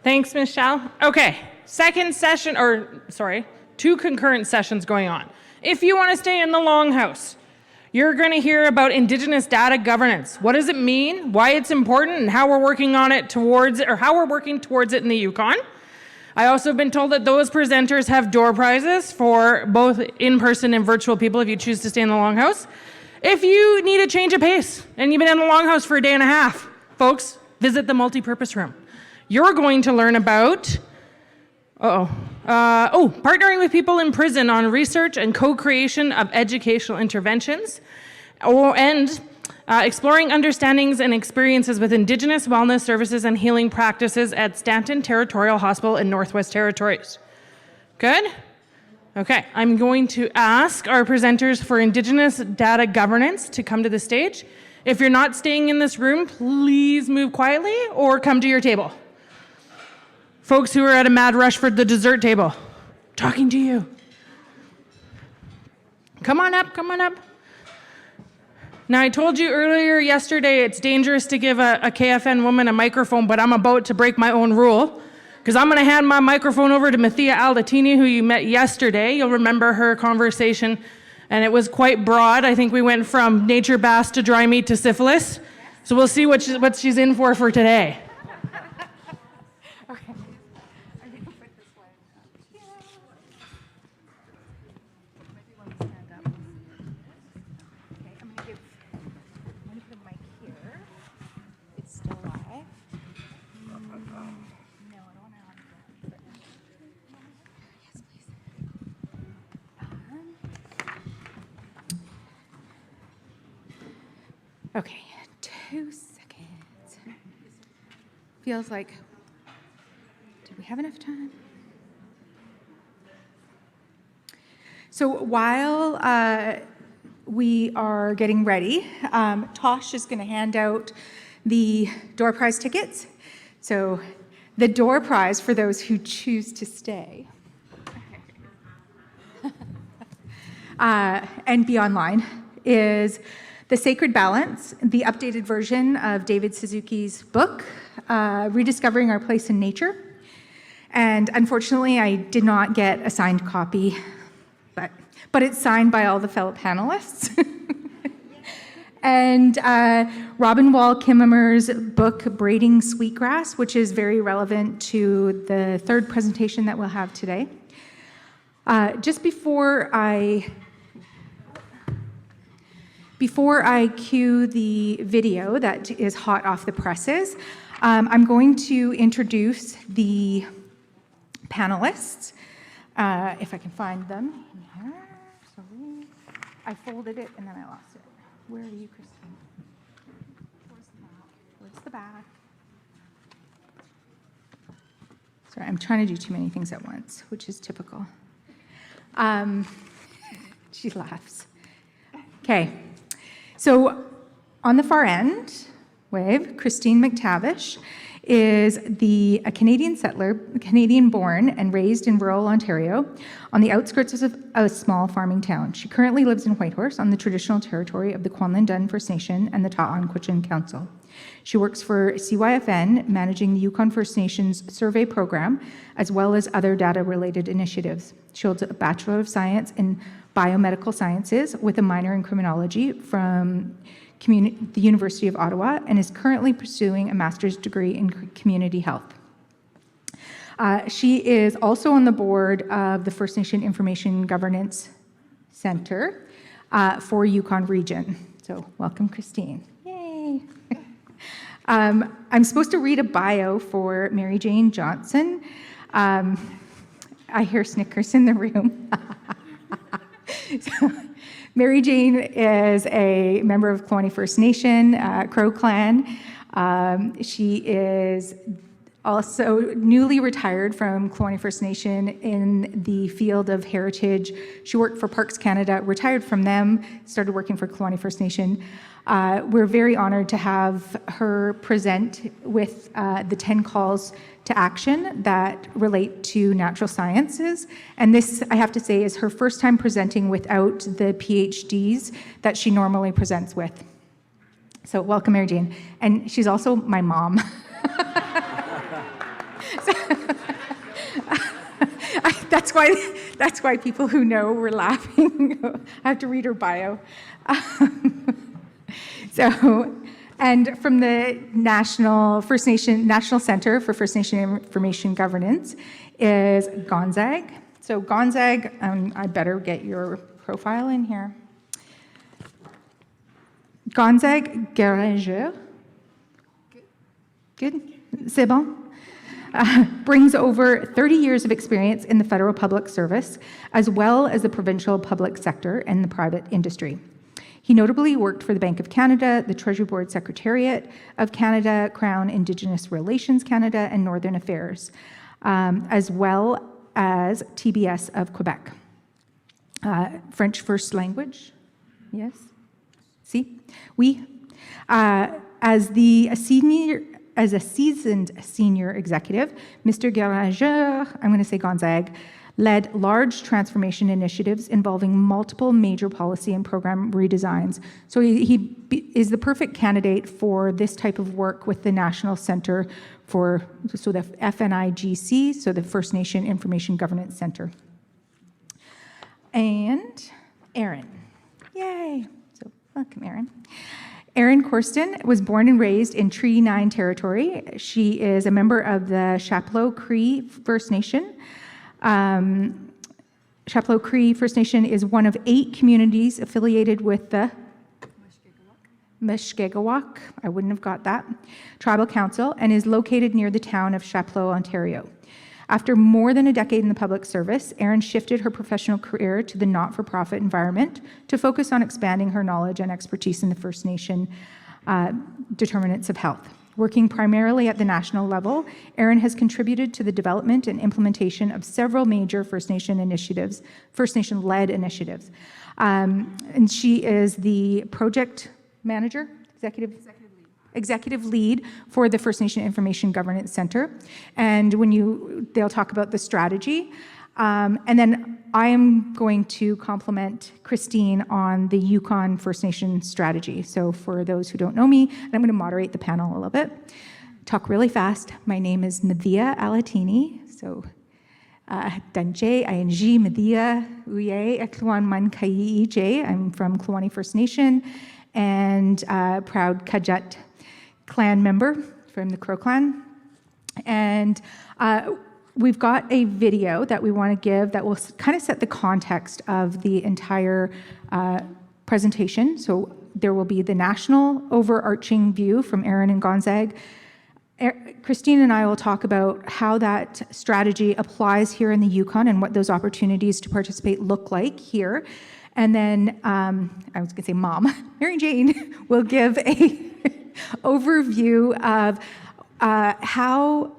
Thanks, Michelle. Okay, second session, two concurrent sessions going on. If you want to stay in the Longhouse, you're going to hear about Indigenous data governance. What does it mean, why it's important, and how we're working on it towards it, or how we're working towards it in the Yukon. I also have been told that those presenters have door prizes for both in-person and virtual people if you choose to stay in the Longhouse. If you need a change of pace and you've been in the Longhouse for a day and a half, folks, visit the multi-purpose room. You're going to learn about partnering with people in prison on research and co-creation of educational interventions, and exploring understandings and experiences with Indigenous wellness services and healing practices at Stanton Territorial Hospital in Northwest Territories. Good? Okay, I'm going to ask our presenters for Indigenous data governance to come to the stage. If you're not staying in this room, please move quietly or come to your table. Folks who are at a mad rush for the dessert table, talking to you. Come on up, come on up. Now, I told you earlier yesterday it's dangerous to give a KFN woman a microphone, but I'm about to break my own rule because I'm going to hand my microphone over to Mathia Aldatini, who you met yesterday. You'll remember her conversation, and it was quite broad. I think we went from nature bass to dry meat to syphilis. So we'll see what she's in for today. Okay. I'm going to put this one up here. Maybe one stand up. Okay, I'm going to put a mic here. It's still live. No, I don't want to have it. Yes, please. Okay, 2 seconds. Feels like, do we have enough time? So while we are getting ready, Tosh is going to hand out the door prize tickets. So the door prize for those who choose to stay and be online is The Sacred Balance, the updated version of David Suzuki's book, Rediscovering Our Place in Nature. And unfortunately, I did not get a signed copy, but it's signed by all the fellow panelists. And Robin Wall Kimmemer's book, Braiding Sweetgrass, which is very relevant to the third presentation that we'll have today. Just before I cue the video that is hot off the presses, I'm going to introduce the panelists, if I can find them. Here. Sorry. I folded it and then I lost it. Where are you, Christine? Towards the back. Sorry, I'm trying to do too many things at once, which is typical. She laughs. Okay. So on the far end, wave, Christine McTavish is a Canadian settler, Canadian-born and raised in rural Ontario on the outskirts of a small farming town. She currently lives in Whitehorse on the traditional territory of the Kwanlin Dun First Nation and the Ta'anquichin Council. She works for CYFN, managing the Yukon First Nations survey program, as well as other data-related initiatives. She holds a Bachelor of Science in Biomedical Sciences with a minor in Criminology from the University of Ottawa and is currently pursuing a master's degree in community health. She is also on the board of the First Nation Information Governance Center for Yukon Region. So welcome, Christine. Yay. I'm supposed to read a bio for Mary Jane Johnson. I hear snickers in the room. So, Mary Jane is a member of Kwanlin First Nation, Crow Clan. She is also newly retired from Kwanlin First Nation in the field of heritage. She worked for Parks Canada, retired from them, started working for Kwanlin First Nation. We're very honored to have her present with the 10 calls to action that relate to natural sciences. And this, I have to say, is her first time presenting without the PhDs that she normally presents with. So welcome, Mary Jane. And she's also my mom. That's why people who know were laughing. I have to read her bio. And from the National Center for First Nation Information Governance is Gonzag. So Gonzag, I better get your profile in here. Gonzag Garageur. Good. C'est bon. Brings over 30 years of experience in the federal public service, as well as the provincial public sector and the private industry. He notably worked for the Bank of Canada, the Treasury Board Secretariat of Canada, Crown Indigenous Relations Canada, and Northern Affairs, as well as TBS of Quebec. French first language? Yes? Si? Oui? As a seasoned senior executive, Mr. Garageur, I'm going to say Gonzag, led large transformation initiatives involving multiple major policy and program redesigns. So he is the perfect candidate for this type of work with the National Center for, so the FNIGC, so the First Nation Information Governance Center. And Erin. Yay. So welcome, Erin. Erin Corsten was born and raised in Treaty 9 territory. She is a member of the Chapleau Cree First Nation. Chapleau Cree First Nation is one of 8 communities affiliated with the Mushkegowuk, I wouldn't have got that, Tribal Council, and is located near the town of Chapleau, Ontario. After more than a decade in the public service, Erin shifted her professional career to the not-for-profit environment to focus on expanding her knowledge and expertise in the First Nation determinants of health. Working primarily at the national level, Erin has contributed to the development and implementation of several major First Nation initiatives, First Nation-led initiatives. And she is the project manager, executive lead for the First Nation Information Governance Center. And they'll talk about the strategy. And then I am going to compliment Christine on the Yukon First Nation strategy. So for those who don't know me, and I'm going to moderate the panel a little bit, talk really fast. My name is Medea Alatini. So Danjay, ING, Medea, Uye, Ekluan Man Kai Ij. I'm from Kluwani First Nation and proud Kajat clan member from the Crow clan. And we've got a video that we want to give that will kind of set the context of the entire presentation. So there will be the national overarching view from Erin and Gonzag. Christine and I will talk about how that strategy applies here in the Yukon and what those opportunities to participate look like here. And then, I was going to say Mom, Mary Jane will give a overview of how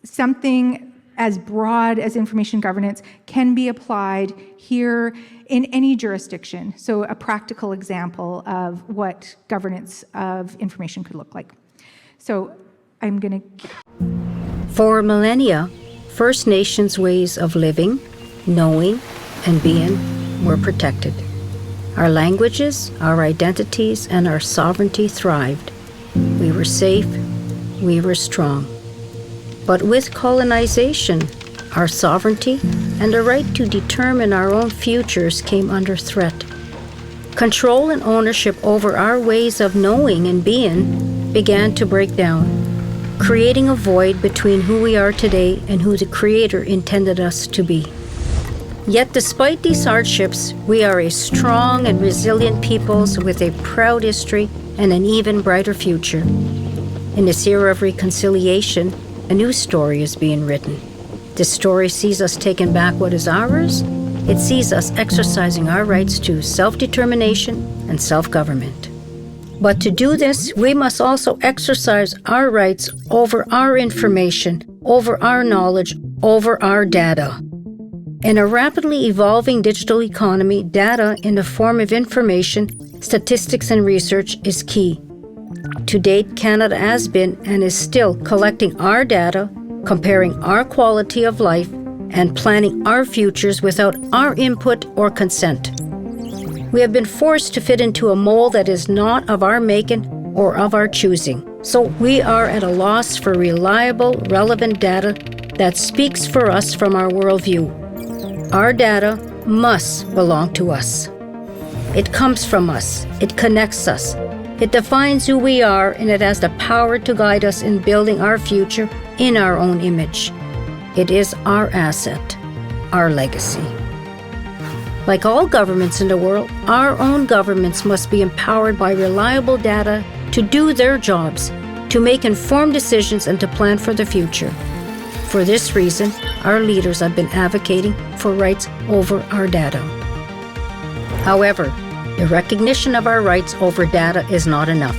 something as broad as information governance can be applied here in any jurisdiction. So a practical example of what governance of information could look like. So I'm going to... For millennia, First Nations ways of living, knowing, and being were protected. Our languages, our identities, and our sovereignty thrived. We were safe, we were strong. But with colonization, our sovereignty and the right to determine our own futures came under threat. Control and ownership over our ways of knowing and being began to break down, creating a void between who we are today and who the Creator intended us to be. Yet despite these hardships, we are a strong and resilient peoples with a proud history and an even brighter future. In this era of reconciliation, a new story is being written. This story sees us taking back what is ours. It sees us exercising our rights to self-determination and self-government. But to do this, we must also exercise our rights over our information, over our knowledge, over our data. In a rapidly evolving digital economy, data in the form of information, statistics, and research is key. To date, Canada has been and is still collecting our data, comparing our quality of life, and planning our futures without our input or consent. We have been forced to fit into a mold that is not of our making or of our choosing. So we are at a loss for reliable, relevant data that speaks for us from our worldview. Our data must belong to us. It comes from us. It connects us. It defines who we are, and it has the power to guide us in building our future in our own image. It is our asset, our legacy. Like all governments in the world, our own governments must be empowered by reliable data to do their jobs, to make informed decisions, and to plan for the future. For this reason, our leaders have been advocating for rights over our data. However, the recognition of our rights over data is not enough.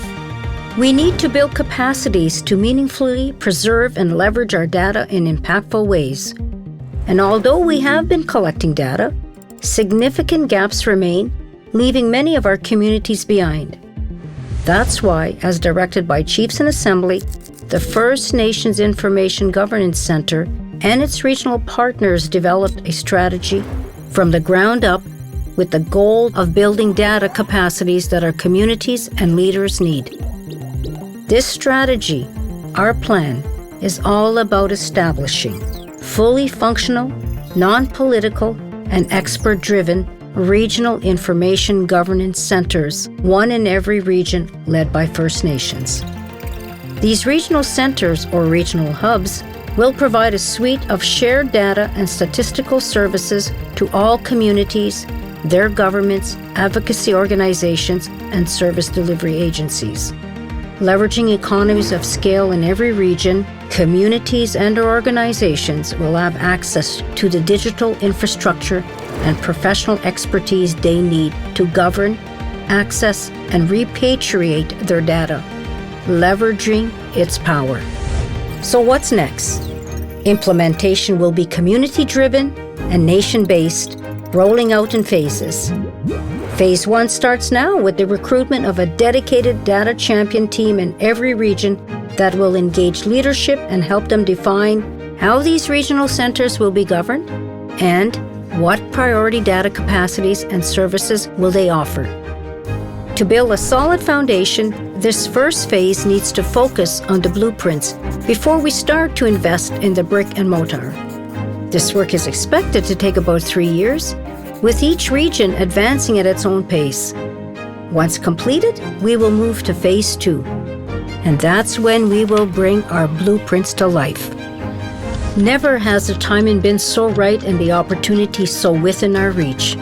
We need to build capacities to meaningfully preserve and leverage our data in impactful ways. And although we have been collecting data, significant gaps remain, leaving many of our communities behind. That's why, as directed by Chiefs in Assembly, the First Nations Information Governance Center and its regional partners developed a strategy from the ground up with the goal of building data capacities that our communities and leaders need. This strategy, our plan, is all about establishing fully functional, non-political, and expert-driven regional information governance centers, one in every region led by First Nations. These regional centers, or regional hubs, will provide a suite of shared data and statistical services to all communities, their governments, advocacy organizations, and service delivery agencies. Leveraging economies of scale in every region, communities and organizations will have access to the digital infrastructure and professional expertise they need to govern, access, and repatriate their data, leveraging its power. So what's next? Implementation will be community-driven and nation-based, rolling out in phases. Phase 1 starts now with the recruitment of a dedicated data champion team in every region that will engage leadership and help them define how these regional centers will be governed and what priority data capacities and services will they offer. To build a solid foundation, this first phase needs to focus on the blueprints before we start to invest in the brick and mortar. This work is expected to take about 3 years, with each region advancing at its own pace. Once completed, we will move to phase 2, and that's when we will bring our blueprints to life. Never has the timing been so right and the opportunity so within our reach.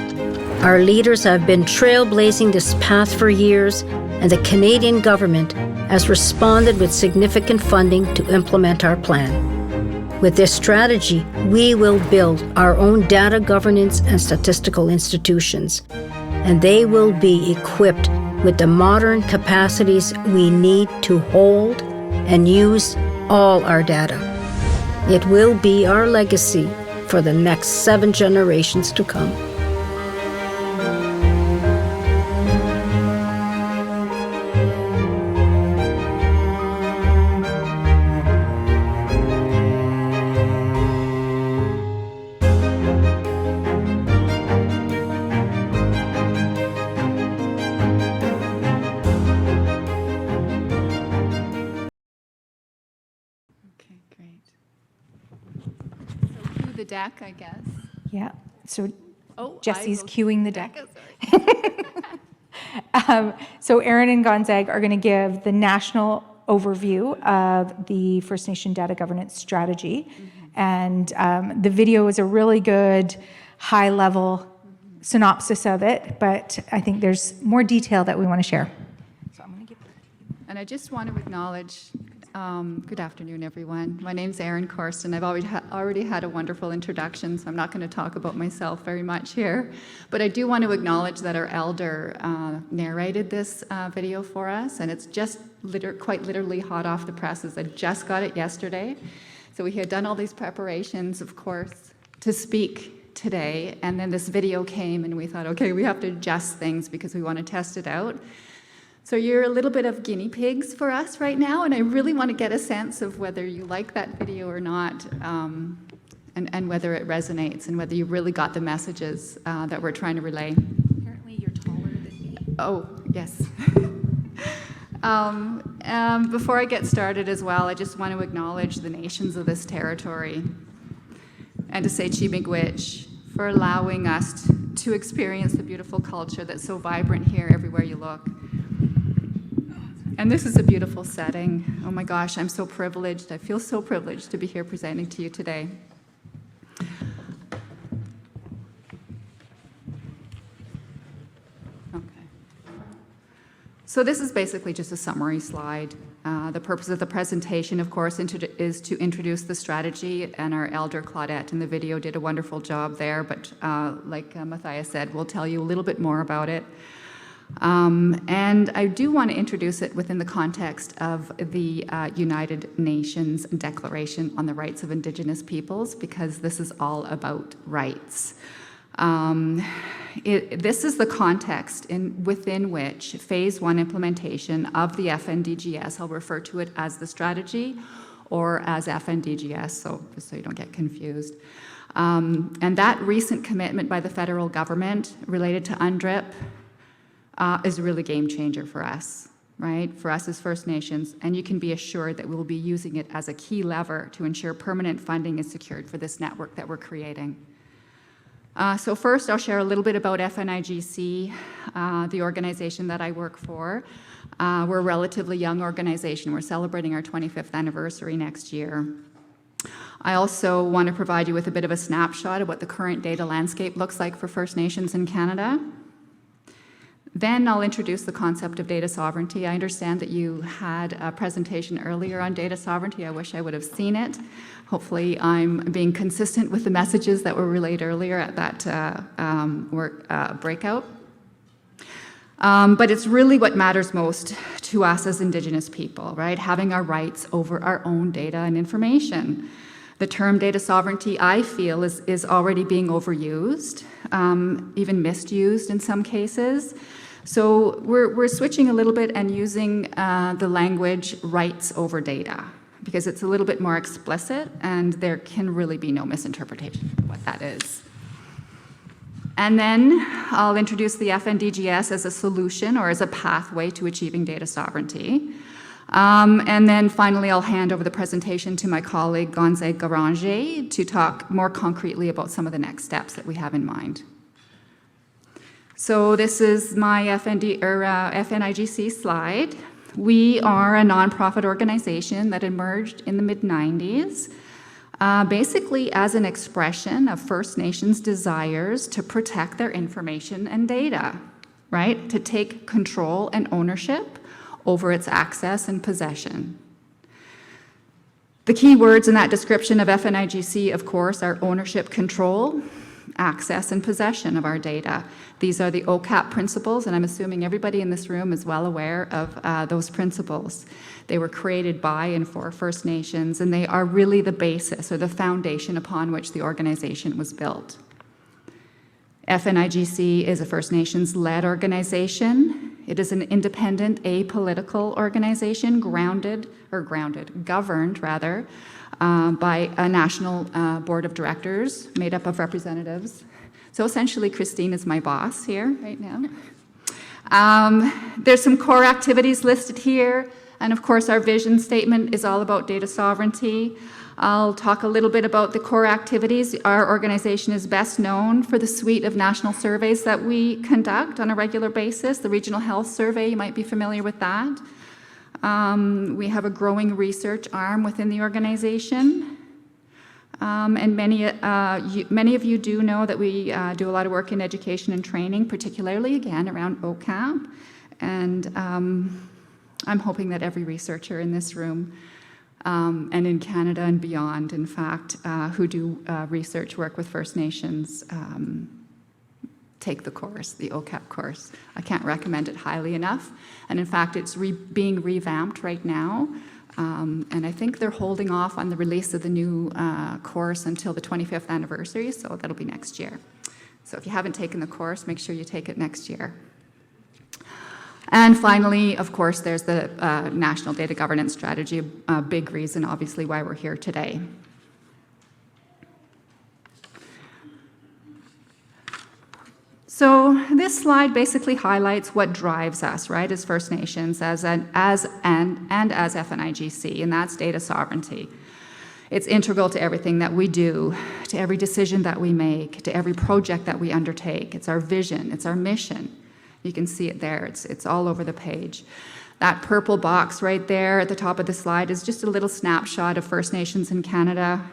Our leaders have been trailblazing this path for years, and the Canadian government has responded with significant funding to implement our plan. With this strategy, we will build our own data governance and statistical institutions, and they will be equipped with the modern capacities we need to hold and use all our data. It will be our legacy for the next 7 generations to come. Okay, great. So cue the deck, I guess. Yeah, so Oh, Jesse's I will cueing the deck. Sorry. So Aaron and Gonzague are going to give the national overview of the First Nation data governance strategy. And the video is a really good high-level synopsis of it, but I think there's more detail that we want to share. So I'm going to give. And I just want to acknowledge, good afternoon, everyone. My name's Erin Corson. I've already had a wonderful introduction, so I'm not going to talk about myself very much here. But I do want to acknowledge that our elder narrated this video for us, and it's just quite literally hot off the presses. I just got it yesterday. So we had done all these preparations, of course, to speak today, and then this video came, and we thought, okay, we have to adjust things because we want to test it out. So you're a little bit of guinea pigs for us right now, and I really want to get a sense of whether you like that video or not, and whether it resonates, and whether you really got the messages that we're trying to relay. Apparently you're taller than me. Oh, yes. Before I get started as well, I just want to acknowledge the nations of this territory and to say Chi-miigwech for allowing us to experience the beautiful culture that's so vibrant here everywhere you look. And this is a beautiful setting. Oh my gosh, I'm so privileged. I feel so privileged to be here presenting to you today. Okay. So this is basically just a summary slide. The purpose of the presentation, of course, is to introduce the strategy, and our elder Claudette in the video did a wonderful job there, but like Matthias said, we'll tell you a little bit more about it. And I do want to introduce it within the context of the United Nations Declaration on the Rights of Indigenous Peoples, because this is all about rights. This is the context within which Phase 1 implementation of the FNDGS, I'll refer to it as the strategy or as FNDGS, so just so you don't get confused. And that recent commitment by the federal government related to UNDRIP is a really game changer for us, right? For us as First Nations, and you can be assured that we'll be using it as a key lever to ensure permanent funding is secured for this network that we're creating. So first, I'll share a little bit about FNIGC, the organization that I work for. We're a relatively young organization. We're celebrating our 25th anniversary next year. I also want to provide you with a bit of a snapshot of what the current data landscape looks like for First Nations in Canada. Then I'll introduce the concept of data sovereignty. I understand that you had a presentation earlier on data sovereignty. I wish I would have seen it. Hopefully I'm being consistent with the messages that were relayed earlier at that breakout. But it's really what matters most to us as Indigenous people, right? Having our rights over our own data and information. The term data sovereignty, I feel, is already being overused, even misused in some cases. So we're switching a little bit and using the language rights over data, because it's a little bit more explicit and there can really be no misinterpretation of what that is. And then I'll introduce the FNDGS as a solution or as a pathway to achieving data sovereignty. And then finally, I'll hand over the presentation to my colleague Gonzague Garange to talk more concretely about some of the next steps that we have in mind. So this is my FNIGC slide. We are a nonprofit organization that emerged in the mid-90s, basically as an expression of First Nations desires to protect their information and data, right? To take control and ownership over its access and possession. The key words in that description of FNIGC, of course, are ownership, control, access, and possession of our data. These are the OCAP principles, and I'm assuming everybody in this room is well aware of those principles. They were created by and for First Nations, and they are really the basis or the foundation upon which the organization was built. FNIGC is a First Nations-led organization. It is an independent, apolitical organization governed by a national board of directors made up of representatives. So essentially, Christine is my boss here right now. There's some core activities listed here, and of course, our vision statement is all about data sovereignty. I'll talk a little bit about the core activities. Our organization is best known for the suite of national surveys that we conduct on a regular basis. The Regional Health Survey, you might be familiar with that. We have a growing research arm within the organization. And many of you do know that we do a lot of work in education and training, particularly, again, around OCAP. And I'm hoping that every researcher in this room and in Canada and beyond, in fact, who do research work with First Nations, take the course, the OCAP course. I can't recommend it highly enough. And in fact, it's being revamped right now. And I think they're holding off on the release of the new course until the 25th anniversary, so that'll be next year. So if you haven't taken the course, make sure you take it next year. And finally, of course, there's the National Data Governance Strategy, a big reason, obviously, why we're here today. So this slide basically highlights what drives us, right, as First Nations, as FNIGC, and that's data sovereignty. It's integral to everything that we do, to every decision that we make, to every project that we undertake. It's our vision, it's our mission. You can see it there, it's all over the page. That purple box right there at the top of the slide is just a little snapshot of First Nations in Canada.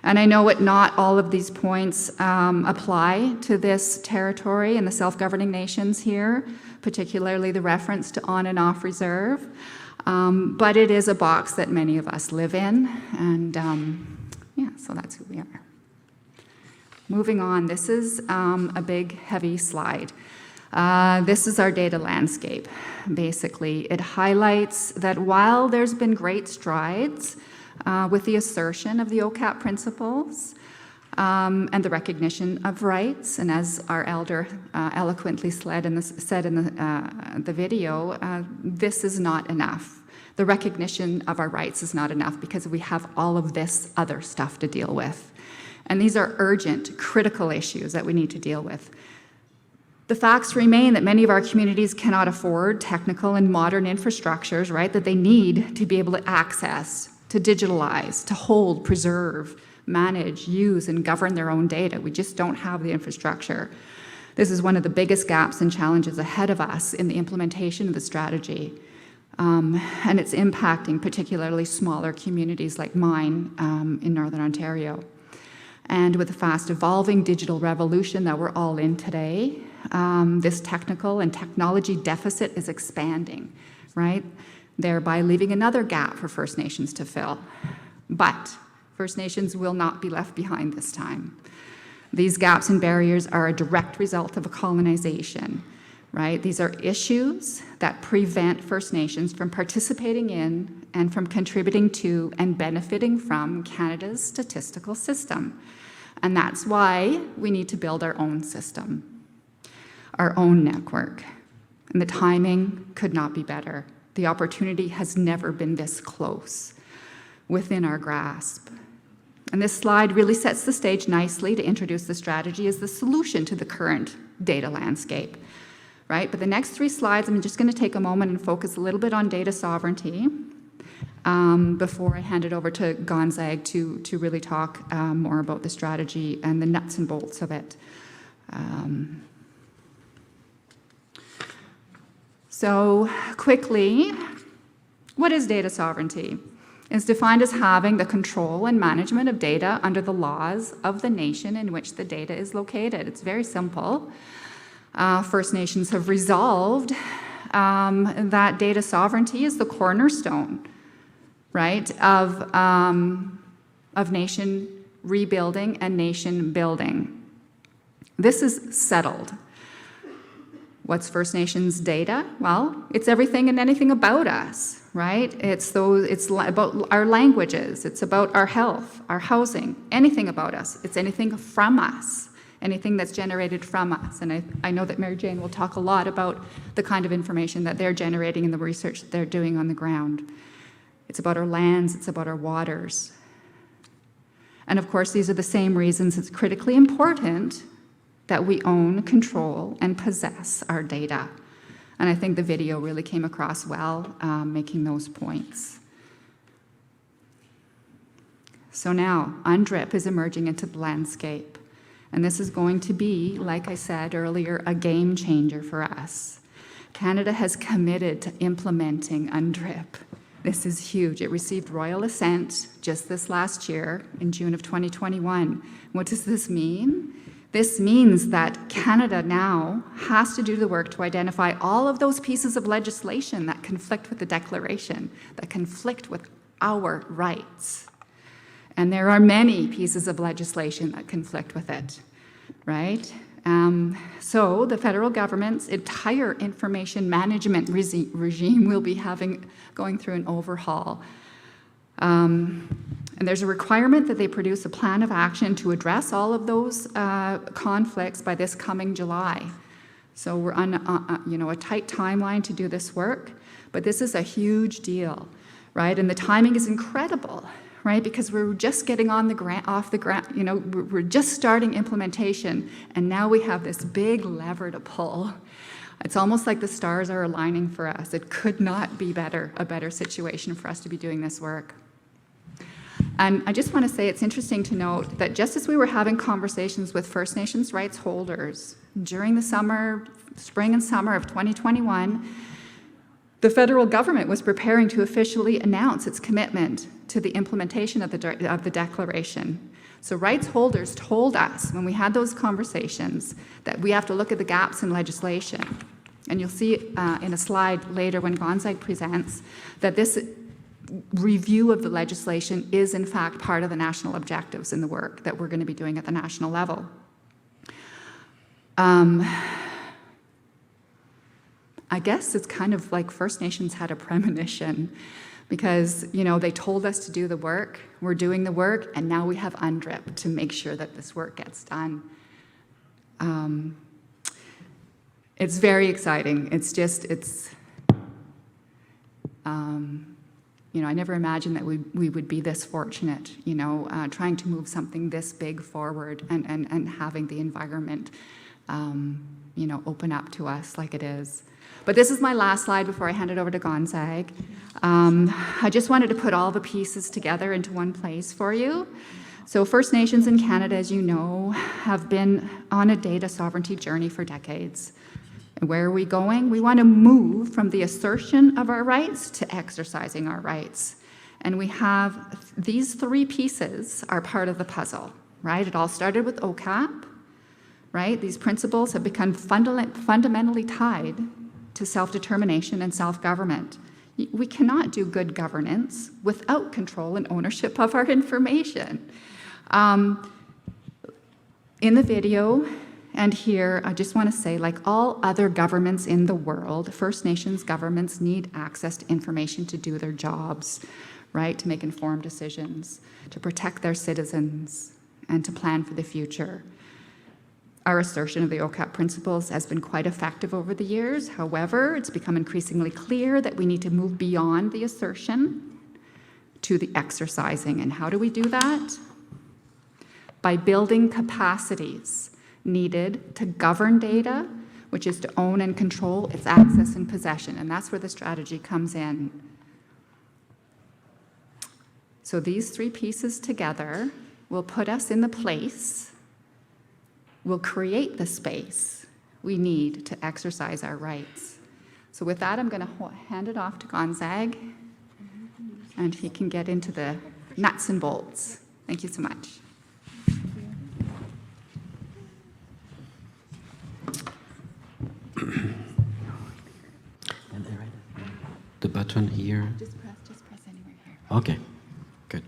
And I know not all of these points apply to this territory and the self-governing nations here, particularly the reference to on and off reserve. But it is a box that many of us live in, and yeah, so that's who we are. Moving on, this is a big, heavy slide. This is our data landscape, basically. It highlights that while there's been great strides with the assertion of the OCAP principles and the recognition of rights, and as our elder eloquently said in the video, this is not enough. The recognition of our rights is not enough because we have all of this other stuff to deal with. And these are urgent, critical issues that we need to deal with. The facts remain that many of our communities cannot afford technical and modern infrastructures, right, that they need to be able to access, to digitalize, to hold, preserve, manage, use, and govern their own data. We just don't have the infrastructure. This is one of the biggest gaps and challenges ahead of us in the implementation of the strategy. And it's impacting particularly smaller communities like mine in Northern Ontario. And with the fast evolving digital revolution that we're all in today, this technical and technology deficit is expanding, right? Thereby leaving another gap for First Nations to fill. But First Nations will not be left behind this time. These gaps and barriers are a direct result of a colonization, right? These are issues that prevent First Nations from participating in and from contributing to and benefiting from Canada's statistical system. And that's why we need to build our own system, our own network. And the timing could not be better. The opportunity has never been this close, within our grasp. And this slide really sets the stage nicely to introduce the strategy as the solution to the current data landscape, right? But the next 3 slides, I'm just going to take a moment and focus a little bit on data sovereignty before I hand it over to Gonzag to really talk more about the strategy and the nuts and bolts of it. So quickly, what is data sovereignty? It's defined as having the control and management of data under the laws of the nation in which the data is located. It's very simple. First Nations have resolved that data sovereignty is the cornerstone, right, of nation rebuilding and nation building. This is settled. What's First Nations data? Well, it's everything and anything about us, right? It's about our languages, it's about our health, our housing, anything about us. It's anything from us, anything that's generated from us. And I know that Mary Jane will talk a lot about the kind of information that they're generating and the research that they're doing on the ground. It's about our lands, it's about our waters. And of course, these are the same reasons it's critically important that we own, control, and possess our data. And I think the video really came across well, making those points. So now, UNDRIP is emerging into the landscape. And this is going to be, like I said earlier, a game changer for us. Canada has committed to implementing UNDRIP. This is huge. It received royal assent just this last year, in June of 2021. What does this mean? This means that Canada now has to do the work to identify all of those pieces of legislation that conflict with the Declaration, that conflict with our rights. And there are many pieces of legislation that conflict with it, right? So the federal government's entire information management regime will be going through an overhaul. And there's a requirement that they produce a plan of action to address all of those conflicts by this coming July. So we're on a tight timeline to do this work, but this is a huge deal, right? And the timing is incredible, right? Because we're just getting on the grant, off the grant, you know, we're just starting implementation, and now we have this big lever to pull. It's almost like the stars are aligning for us. It could not be a better situation for us to be doing this work. And I just want to say it's interesting to note that just as we were having conversations with First Nations rights holders during the spring and summer of 2021, the federal government was preparing to officially announce its commitment to the implementation of the declaration. So rights holders told us when we had those conversations that we have to look at the gaps in legislation. And you'll see in a slide later when Gonzague presents that this review of the legislation is in fact part of the national objectives in the work that we're going to be doing at the national level. I guess it's kind of like First Nations had a premonition because, you know, they told us to do the work, we're doing the work, and now we have UNDRIP to make sure that this work gets done. It's very exciting. It's just, you know, I never imagined that we would be this fortunate, you know, trying to move something this big forward and having the environment, you know, open up to us like it is. But this is my last slide before I hand it over to Gonzague. I just wanted to put all the pieces together into one place for you. So First Nations in Canada, as you know, have been on a data sovereignty journey for decades. And where are we going? We want to move from the assertion of our rights to exercising our rights. And we have these three pieces are part of the puzzle, right? It all started with OCAP, right? These principles have become fundamentally tied to self-determination and self-government. We cannot do good governance without control and ownership of our information. In the video and here, I just want to say, like all other governments in the world, First Nations governments need access to information to do their jobs, right? To make informed decisions, to protect their citizens, and to plan for the future. Our assertion of the OCAP principles has been quite effective over the years. However, it's become increasingly clear that we need to move beyond the assertion to the exercising. And how do we do that? By building capacities needed to govern data, which is to own and control its access and possession. And that's where the strategy comes in. So these three pieces together will put us in the place, will create the space we need to exercise our rights. So with that, I'm going to hand it off to Gonzague, and he can get into the nuts and bolts. Thank you so much. The button here. Just press anywhere here. Okay, good.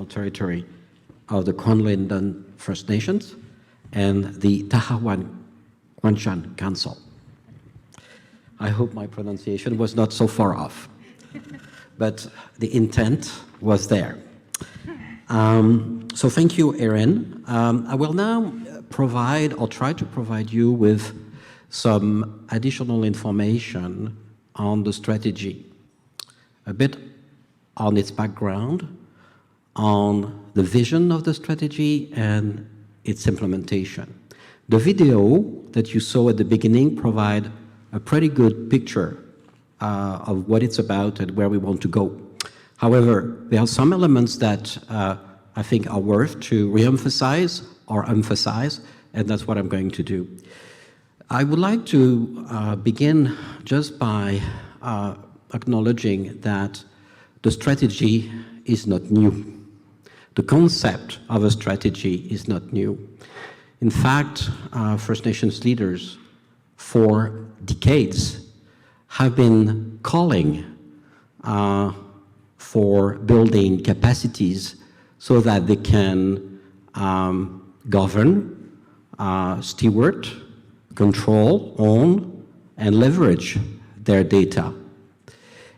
Territory of the Kwanlindon First Nations and the Tahawan Kwanshan Council. I hope my pronunciation was not so far off, but the intent was there. So thank you, Erin. I will now provide or try to provide you with some additional information on the strategy, a bit on its background, on the vision of the strategy and its implementation. The video that you saw at the beginning provide a pretty good picture of what it's about and where we want to go. However, there are some elements that I think are worth to re-emphasize or emphasize, and that's what I'm going to do. I would like to begin just by acknowledging that the strategy is not new. The concept of a strategy is not new. In fact, First Nations leaders for decades have been calling for building capacities so that they can govern, steward, control, own, and leverage their data.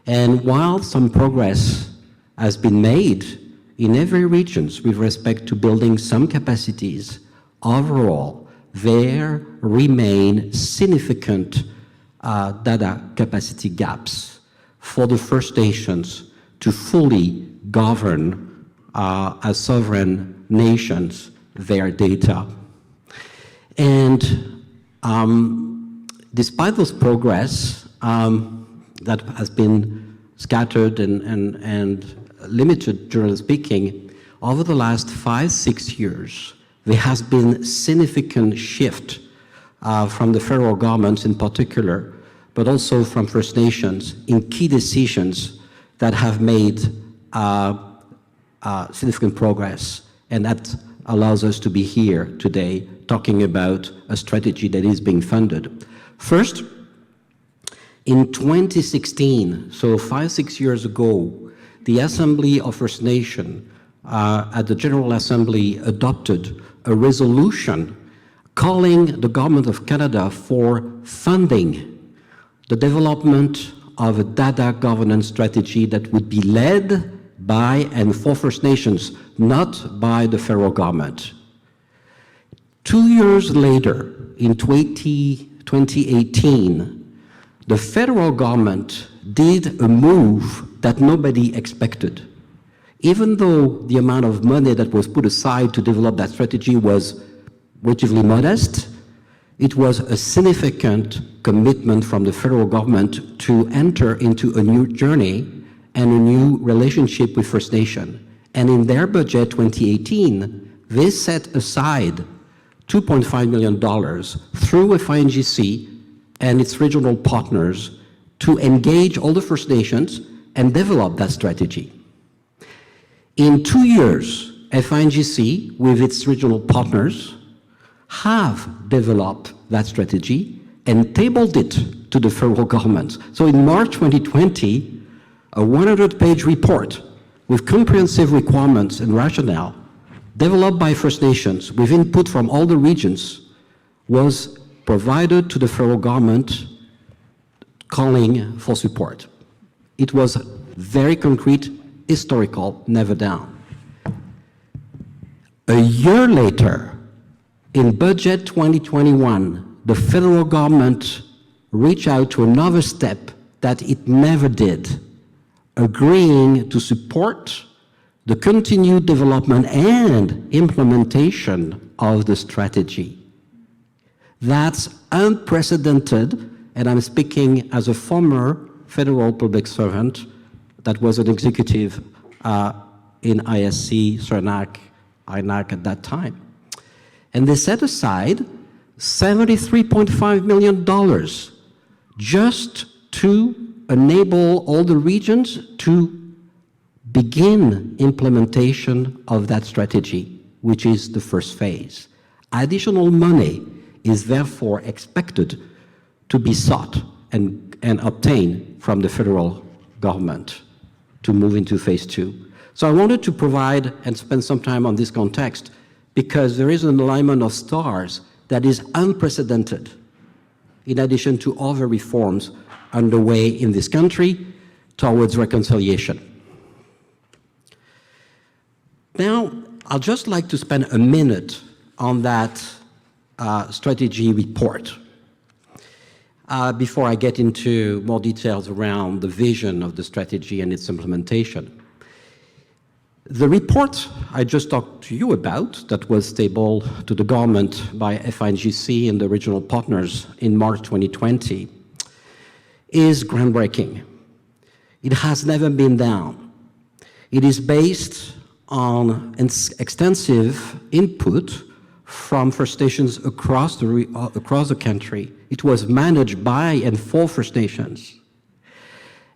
And while some progress has been made in every region with respect to building some capacities, overall, there remain significant data capacity gaps for the First Nations to fully govern as sovereign nations their data. And despite this progress that has been scattered and limited, generally speaking, over the last 5-6 years, there has been significant shift from the federal government in particular, but also from First Nations in key decisions that have made significant progress, and that allows us to be here today talking about a strategy that is being funded. First, in 2016, so 5-6 years ago, the Assembly of First Nations at the General Assembly adopted a resolution calling the Government of Canada for funding the development of a data governance strategy that would be led by and for First Nations, not by the federal government. 2 years later, in 2018, the federal government did a move that nobody expected. Even though the amount of money that was put aside to develop that strategy was relatively modest, it was a significant commitment from the federal government to enter into a new journey and a new relationship with First Nation. And in their budget 2018, they set aside $2.5 million through FNDGS and its regional partners to engage all the First Nations and develop that strategy. In 2 years, FNDGS, with its regional partners, have developed that strategy and tabled it to the federal government. So in March 2020, a 100-page report with comprehensive requirements and rationale developed by First Nations with input from all the regions was provided to the federal government calling for support. It was very concrete, historical, never down. A year later, in budget 2021, the federal government reached out to another step that it never did, agreeing to support the continued development and implementation of the strategy. That's unprecedented, and I'm speaking as a former federal public servant that was an executive in ISC, CERNAC, INAC at that time. And they set aside $73.5 million just to enable all the regions to begin implementation of that strategy, which is the first phase. Additional money is therefore expected to be sought and obtained from the federal government to move into phase 2. So I wanted to provide and spend some time on this context because there is an alignment of stars that is unprecedented, in addition to other reforms underway in this country towards reconciliation. Now, I'd just like to spend a minute on that strategy report before I get into more details around the vision of the strategy and its implementation. The report I just talked to you about, that was tabled to the government by FNDGS and the regional partners in March 2020, is groundbreaking. It has never been done. It is based on extensive input from First Nations across the country. It was managed by and for First Nations.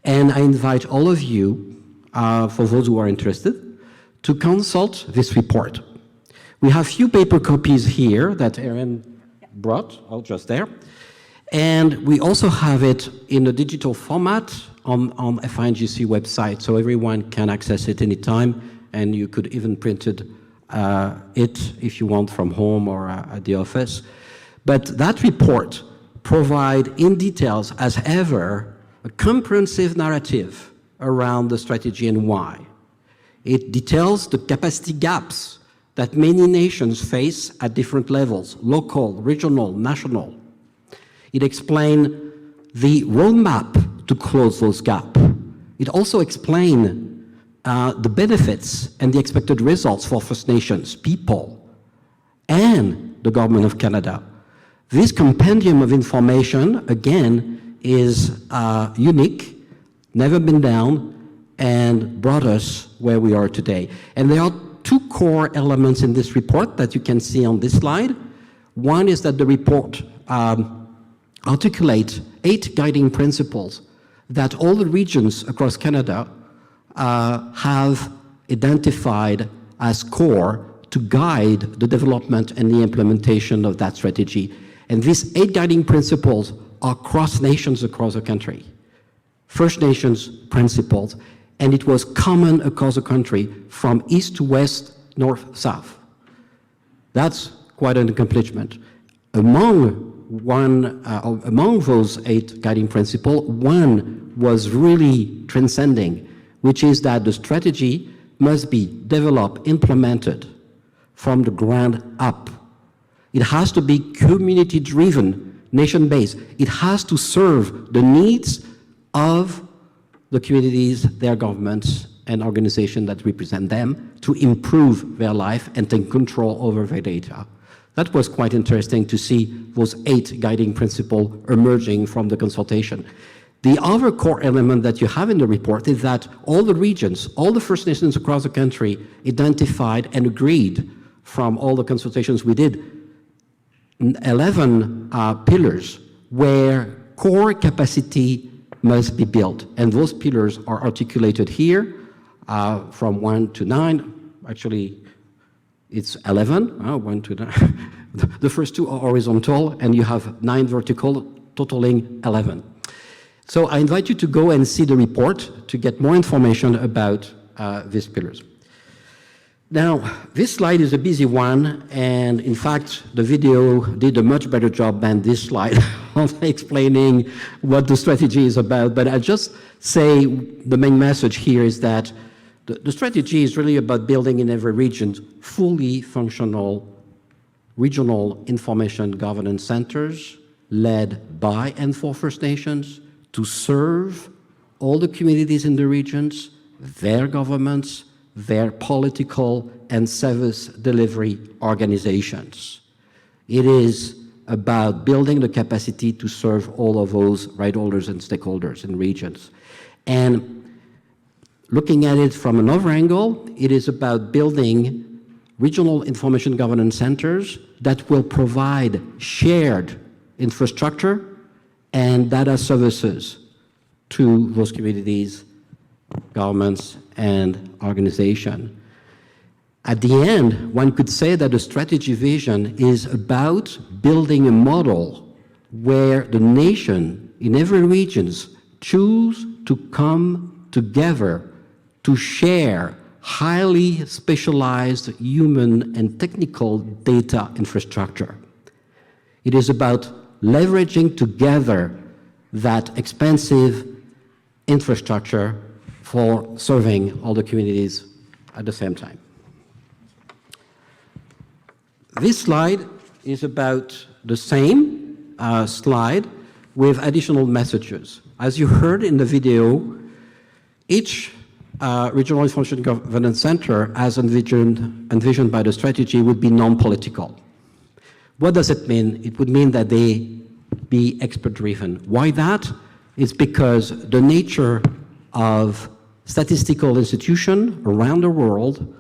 And I invite all of you, for those who are interested, to consult this report. We have few paper copies here that Erin brought, just there. And we also have it in a digital format on FNDGS website, so everyone can access it anytime, and you could even print it if you want from home or at the office. But that report provides in details, as ever, a comprehensive narrative around the strategy and why. It details the capacity gaps that many nations face at different levels, local, regional, national. It explains the roadmap to close those gaps. It also explains the benefits and the expected results for First Nations people and the Government of Canada. This compendium of information, again, is unique, never been done, and brought us where we are today. And there are two core elements in this report that you can see on this slide. One is that the report articulates 8 guiding principles that all the regions across Canada have identified as core to guide the development and the implementation of that strategy. And these 8 guiding principles are cross nations across the country. First Nations principles, and it was common across the country from east to west, north, south. That's quite an accomplishment. Among those 8 guiding principles, one was really transcending, which is that the strategy must be developed, implemented from the ground up. It has to be community-driven, nation-based. It has to serve the needs of the communities, their governments, and organizations that represent them to improve their life and take control over their data. That was quite interesting to see those 8 guiding principles emerging from the consultation. The other core element that you have in the report is that all the regions, all the First Nations across the country identified and agreed from all the consultations we did 11 pillars where core capacity must be built. And those pillars are articulated here from 1 to 9. Actually, it's 11, 1 to 9. The first 2 are horizontal, and you have 9 vertical, totaling 11. So I invite you to go and see the report to get more information about these pillars. Now, this slide is a busy one, and in fact, the video did a much better job than this slide of explaining what the strategy is about. But I'll just say the main message here is that the strategy is really about building in every region fully functional regional information governance centers led by and for First Nations to serve all the communities in the regions, their governments, their political and service delivery organizations. It is about building the capacity to serve all of those right holders and stakeholders in regions. And looking at it from another angle, it is about building regional information governance centers that will provide shared infrastructure and data services to those communities, governments, and organizations. At the end, one could say that the strategy vision is about building a model where the nation in every region choose to come together to share highly specialized human and technical data infrastructure. It is about leveraging together that expensive infrastructure for serving all the communities at the same time. This slide is about the same slide with additional messages. As you heard in the video, each Regional Information Governance Center, as envisioned by the strategy, would be non-political. What does it mean? It would mean that they be expert-driven. Why that? It's because the nature of statistical institutions around the world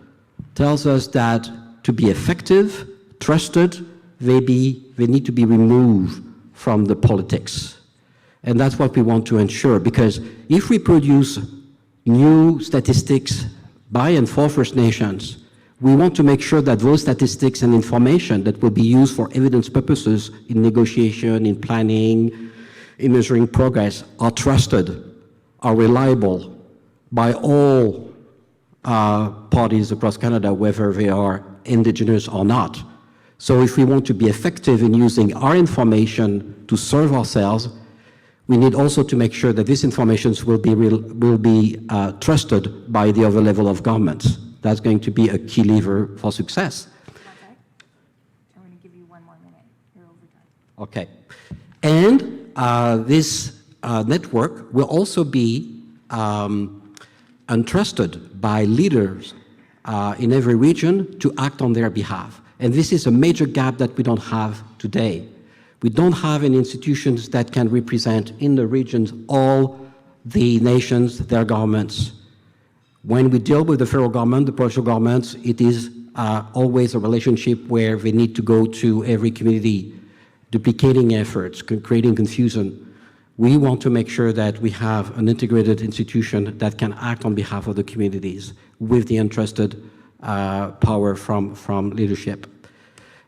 tells us that to be effective, trusted, they need to be removed from the politics. And that's what we want to ensure, because if we produce new statistics by and for First Nations, we want to make sure that those statistics and information that will be used for evidence purposes in negotiation, in planning, in measuring progress are trusted, are reliable by all parties across Canada, whether they are Indigenous or not. So if we want to be effective in using our information to serve ourselves, we need also to make sure that these informations will be trusted by the other level of government. That's going to be a key lever for success. I'm going to give you 1 more minute. You're over time. Okay. And this network will also be entrusted by leaders in every region to act on their behalf. And this is a major gap that we don't have today. We don't have any institutions that can represent in the regions all the nations, their governments. When we deal with the federal government, the provincial governments, it is always a relationship where they need to go to every community, duplicating efforts, creating confusion. We want to make sure that we have an integrated institution that can act on behalf of the communities with the entrusted power from leadership.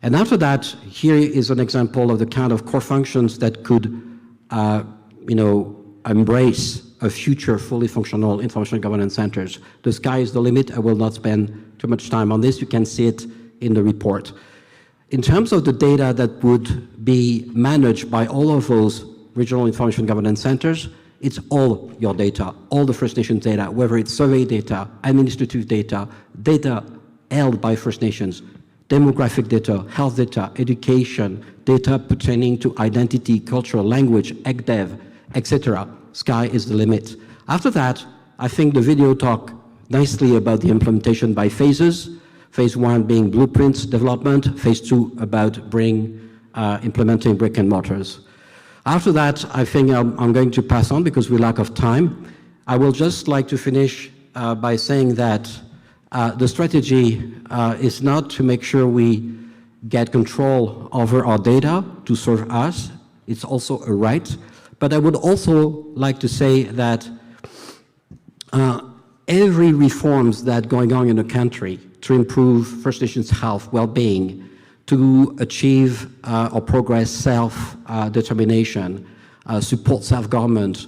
And after that, here is an example of the kind of core functions that could, embrace a future fully functional information governance centers. The sky is the limit. I will not spend too much time on this. You can see it in the report. In terms of the data that would be managed by all of those regional information governance centers, it's all your data, all the First Nations data, whether it's survey data, administrative data, data held by First Nations, demographic data, health data, education, data pertaining to identity, culture, language, ECDEV, etc. Sky is the limit. After that, I think the video talked nicely about the implementation by phases. Phase 1 being blueprints development, phase 2 about implementing brick and mortars. After that, I think I'm going to pass on because we lack of time. I will just like to finish by saying that the strategy is not to make sure we get control over our data to serve us. It's also a right. But I would also like to say that every reforms that going on in the country to improve First Nations health, well-being, to achieve or progress self-determination, support self-government,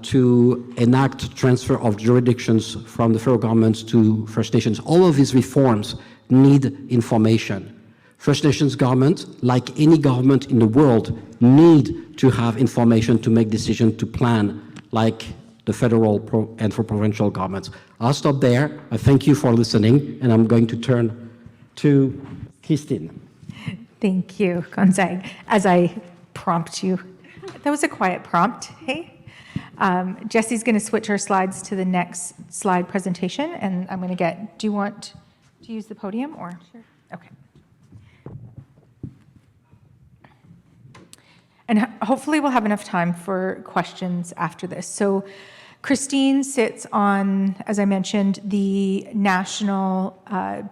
to enact transfer of jurisdictions from the federal government to First Nations. All of these reforms need information. First Nations government, like any government in the world, need to have information to make decisions to plan, like the federal and for provincial governments. I'll stop there. I thank you for listening, and I'm going to turn to Christine. Thank you, Gonzague. As I prompt you, that was a quiet prompt, hey? Jesse's going to switch our slides to the next slide presentation, and I'm going to do you want to use the podium or? Sure. Okay. And hopefully we'll have enough time for questions after this. So Christine sits on, as I mentioned, the national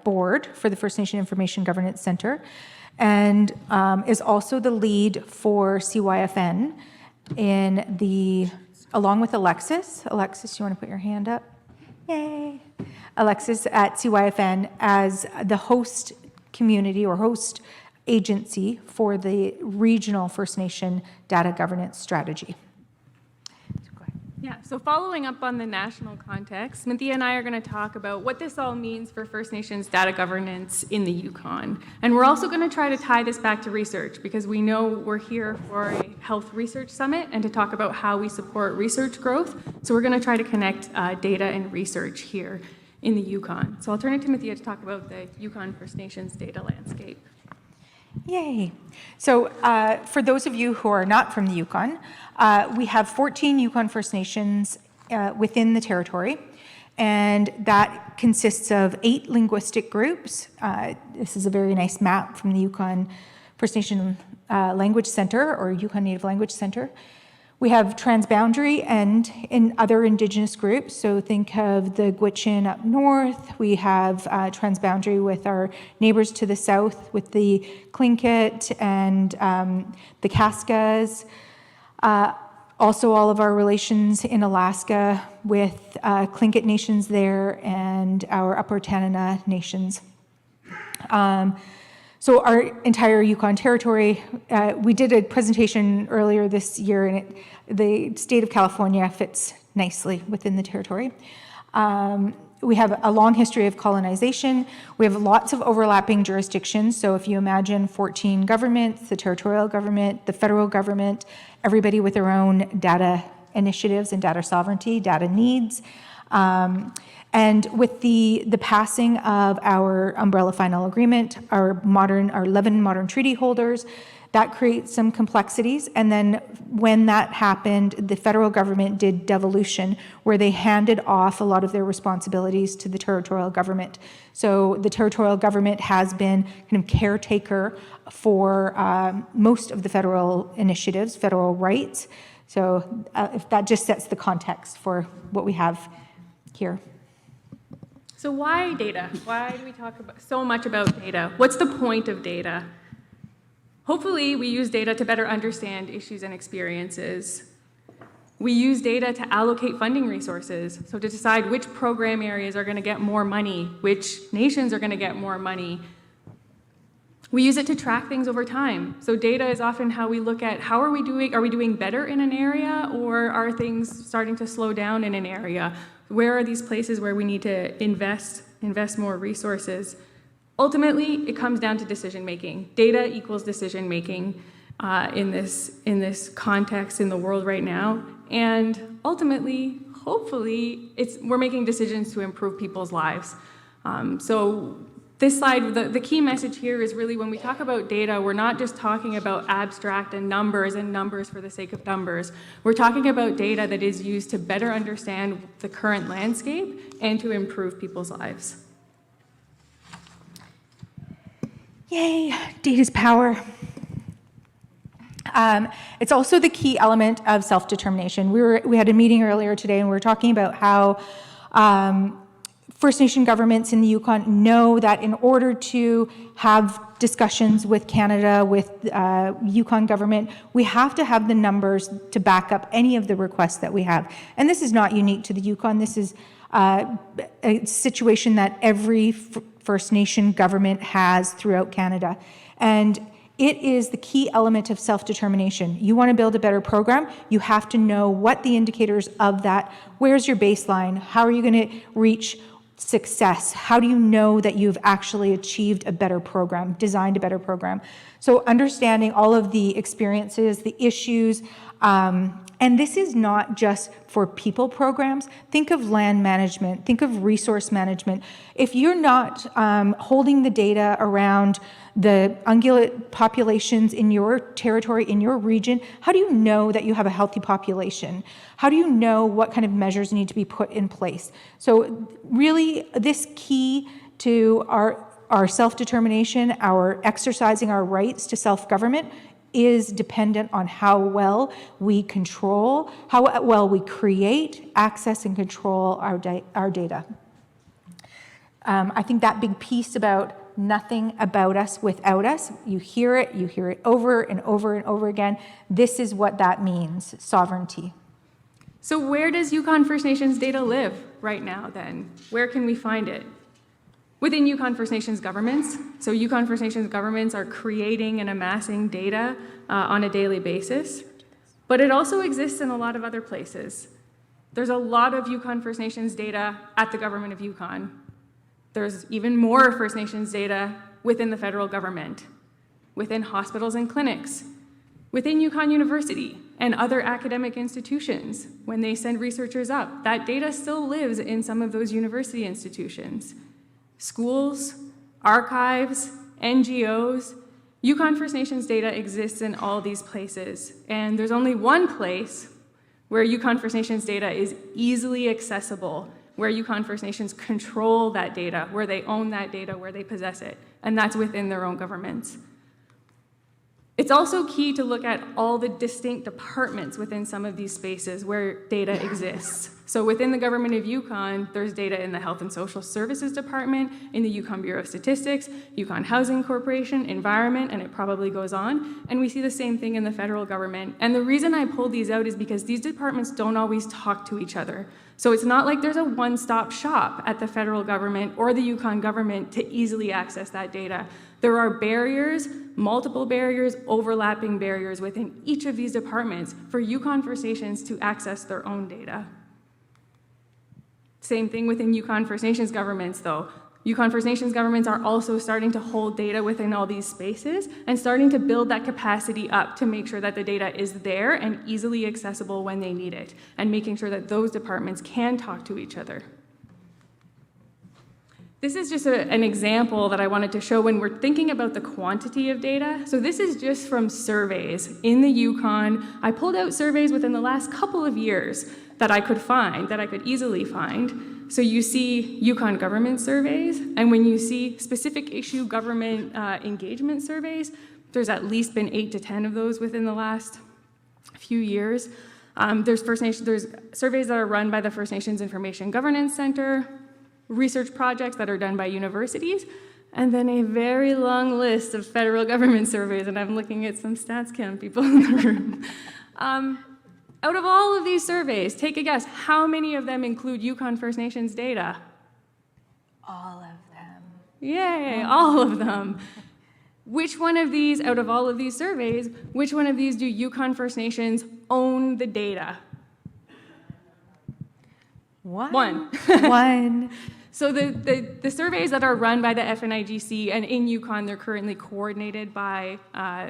board for the First Nation Information Governance Center, and is also the lead for CYFN along with Alexis. Alexis, you want to put your hand up? Yay. Alexis at CYFN as the host community or host agency for the regional First Nation data governance strategy. Yeah, so following up on the national context, Cynthia and I are going to talk about what this all means for First Nations data governance in the Yukon. And we're also going to try to tie this back to research because we know we're here for a health research summit and to talk about how we support research growth. So we're going to try to connect data and research here in the Yukon. So I'll turn it to Cynthia to talk about the Yukon First Nations data landscape. Yay. So for those of you who are not from the Yukon, we have 14 Yukon First Nations within the territory, and that consists of 8 linguistic groups. This is a very nice map from the Yukon First Nation Language Center or Yukon Native Language Center. We have transboundary and in other Indigenous groups, so think of the Gwich'in up north. We have transboundary with our neighbors to the south with the Tlingit and the Kaskas. Also all of our relations in Alaska with Tlingit nations there and our Upper Tanana nations. So our entire Yukon territory, we did a presentation earlier this year, and the state of California fits nicely within the territory. we have a long history of colonization. We have lots of overlapping jurisdictions. So if you imagine 14 governments, the territorial government, the federal government, everybody with their own data initiatives and data sovereignty, data needs. And with the passing of our umbrella final agreement, our 11 modern treaty holders, that creates some complexities. And then when that happened, the federal government did devolution, where they handed off a lot of their responsibilities to the territorial government. So the territorial government has been kind of caretaker for most of the federal initiatives, federal rights. So if that just sets the context for what we have here. So why data? Why do we talk so much about data? What's the point of data? Hopefully, we use data to better understand issues and experiences. We use data to allocate funding resources, so to decide which program areas are going to get more money, which nations are going to get more money. We use it to track things over time. So data is often how we look at how are we doing better in an area, or are things starting to slow down in an area? Where are these places where we need to invest more resources? Ultimately, it comes down to decision making. Data equals decision making in this context in the world right now. And ultimately, hopefully, we're making decisions to improve people's lives. So this slide, the key message here is really when we talk about data, we're not just talking about abstract and numbers for the sake of numbers. We're talking about data that is used to better understand the current landscape and to improve people's lives. Yay, data's power. It's also the key element of self-determination. We had a meeting earlier today and we were talking about how First Nation governments in the Yukon know that in order to have discussions with Canada, with Yukon government, we have to have the numbers to back up any of the requests that we have. And this is not unique to the Yukon. This is a situation that every First Nation government has throughout Canada. And it is the key element of self-determination. You want to build a better program, you have to know what the indicators of that, where's your baseline, how are you going to reach success, how do you know that you've actually achieved a better program, designed a better program. So understanding all of the experiences, the issues, and this is not just for people programs. Think of land management, think of resource management. If you're not holding the data around the ungulate populations in your territory, in your region, how do you know that you have a healthy population? How do you know what kind of measures need to be put in place? So really, this key to our self-determination, our exercising our rights to self-government is dependent on how well we control, how well we create, access, and control our data. I think that big piece about nothing about us without us, you hear it over and over and over again. This is what that means, sovereignty. So where does Yukon First Nations data live right now then? Where can we find it? Within Yukon First Nations governments. So Yukon First Nations governments are creating and amassing data on a daily basis, but it also exists in a lot of other places. There's a lot of Yukon First Nations data at the government of Yukon. There's even more First Nations data within the federal government, within hospitals and clinics, within Yukon University and other academic institutions. When they send researchers up, that data still lives in some of those university institutions. Schools, archives, NGOs, Yukon First Nations data exists in all these places. And there's only one place where Yukon First Nations data is easily accessible, where Yukon First Nations control that data, where they own that data, where they possess it, and that's within their own governments. It's also key to look at all the distinct departments within some of these spaces where data exists. So within the government of Yukon, there's data in the Health and Social Services Department, in the Yukon Bureau of Statistics, Yukon Housing Corporation, Environment, and it probably goes on. And we see the same thing in the federal government. And the reason I pulled these out is because these departments don't always talk to each other. So it's not like there's a one-stop shop at the federal government or the Yukon government to easily access that data. There are barriers, multiple barriers, overlapping barriers within each of these departments for Yukon First Nations to access their own data. Same thing within Yukon First Nations governments, though. Yukon First Nations governments are also starting to hold data within all these spaces and starting to build that capacity up to make sure that the data is there and easily accessible when they need it, and making sure that those departments can talk to each other. This is just an example that I wanted to show when we're thinking about the quantity of data. So this is just from surveys in the Yukon. I pulled out surveys within the last couple of years that I could find, that I could easily find. So you see Yukon government surveys, and when you see specific issue government engagement surveys, there's at least been 8 to 10 of those within the last few years. There's surveys that are run by the First Nations Information Governance Center, research projects that are done by universities, and then a very long list of federal government surveys, and I'm looking at some StatsCan people in the room. Out of all of these surveys, take a guess, how many of them include Yukon First Nations data? All of them. Yay, all of them. Which one of these, out of all of these surveys, which one of these do Yukon First Nations own the data? One. One. So the surveys that are run by the FNDGS and in Yukon, they're currently coordinated by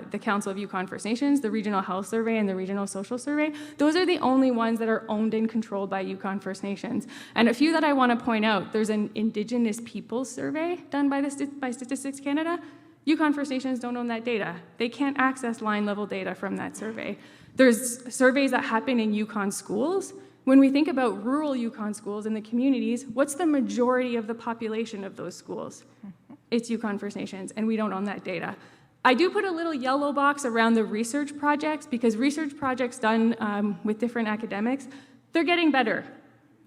the Council of Yukon First Nations, the Regional Health Survey, and the Regional Social Survey. Those are the only ones that are owned and controlled by Yukon First Nations. And a few that I want to point out, there's an Indigenous Peoples Survey done by Statistics Canada. Yukon First Nations don't own that data. They can't access line-level data from that survey. There's surveys that happen in Yukon schools. When we think about rural Yukon schools in the communities, what's the majority of the population of those schools? It's Yukon First Nations, and we don't own that data. I do put a little yellow box around the research projects, because research projects done with different academics, they're getting better.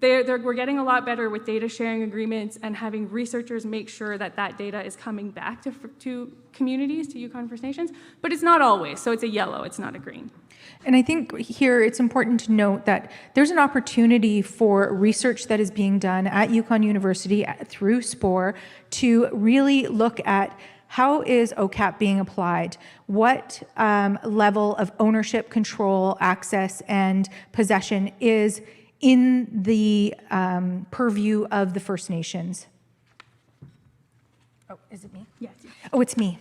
We're getting a lot better with data sharing agreements and having researchers make sure that that data is coming back to communities, to Yukon First Nations, but it's not always, so it's a yellow, it's not a green. And I think here it's important to note that there's an opportunity for research that is being done at Yukon University through SPORE to really look at how is OCAP being applied? What level of ownership, control, access, and possession is in the purview of the First Nations? Oh, is it me? Yes. Oh, it's me.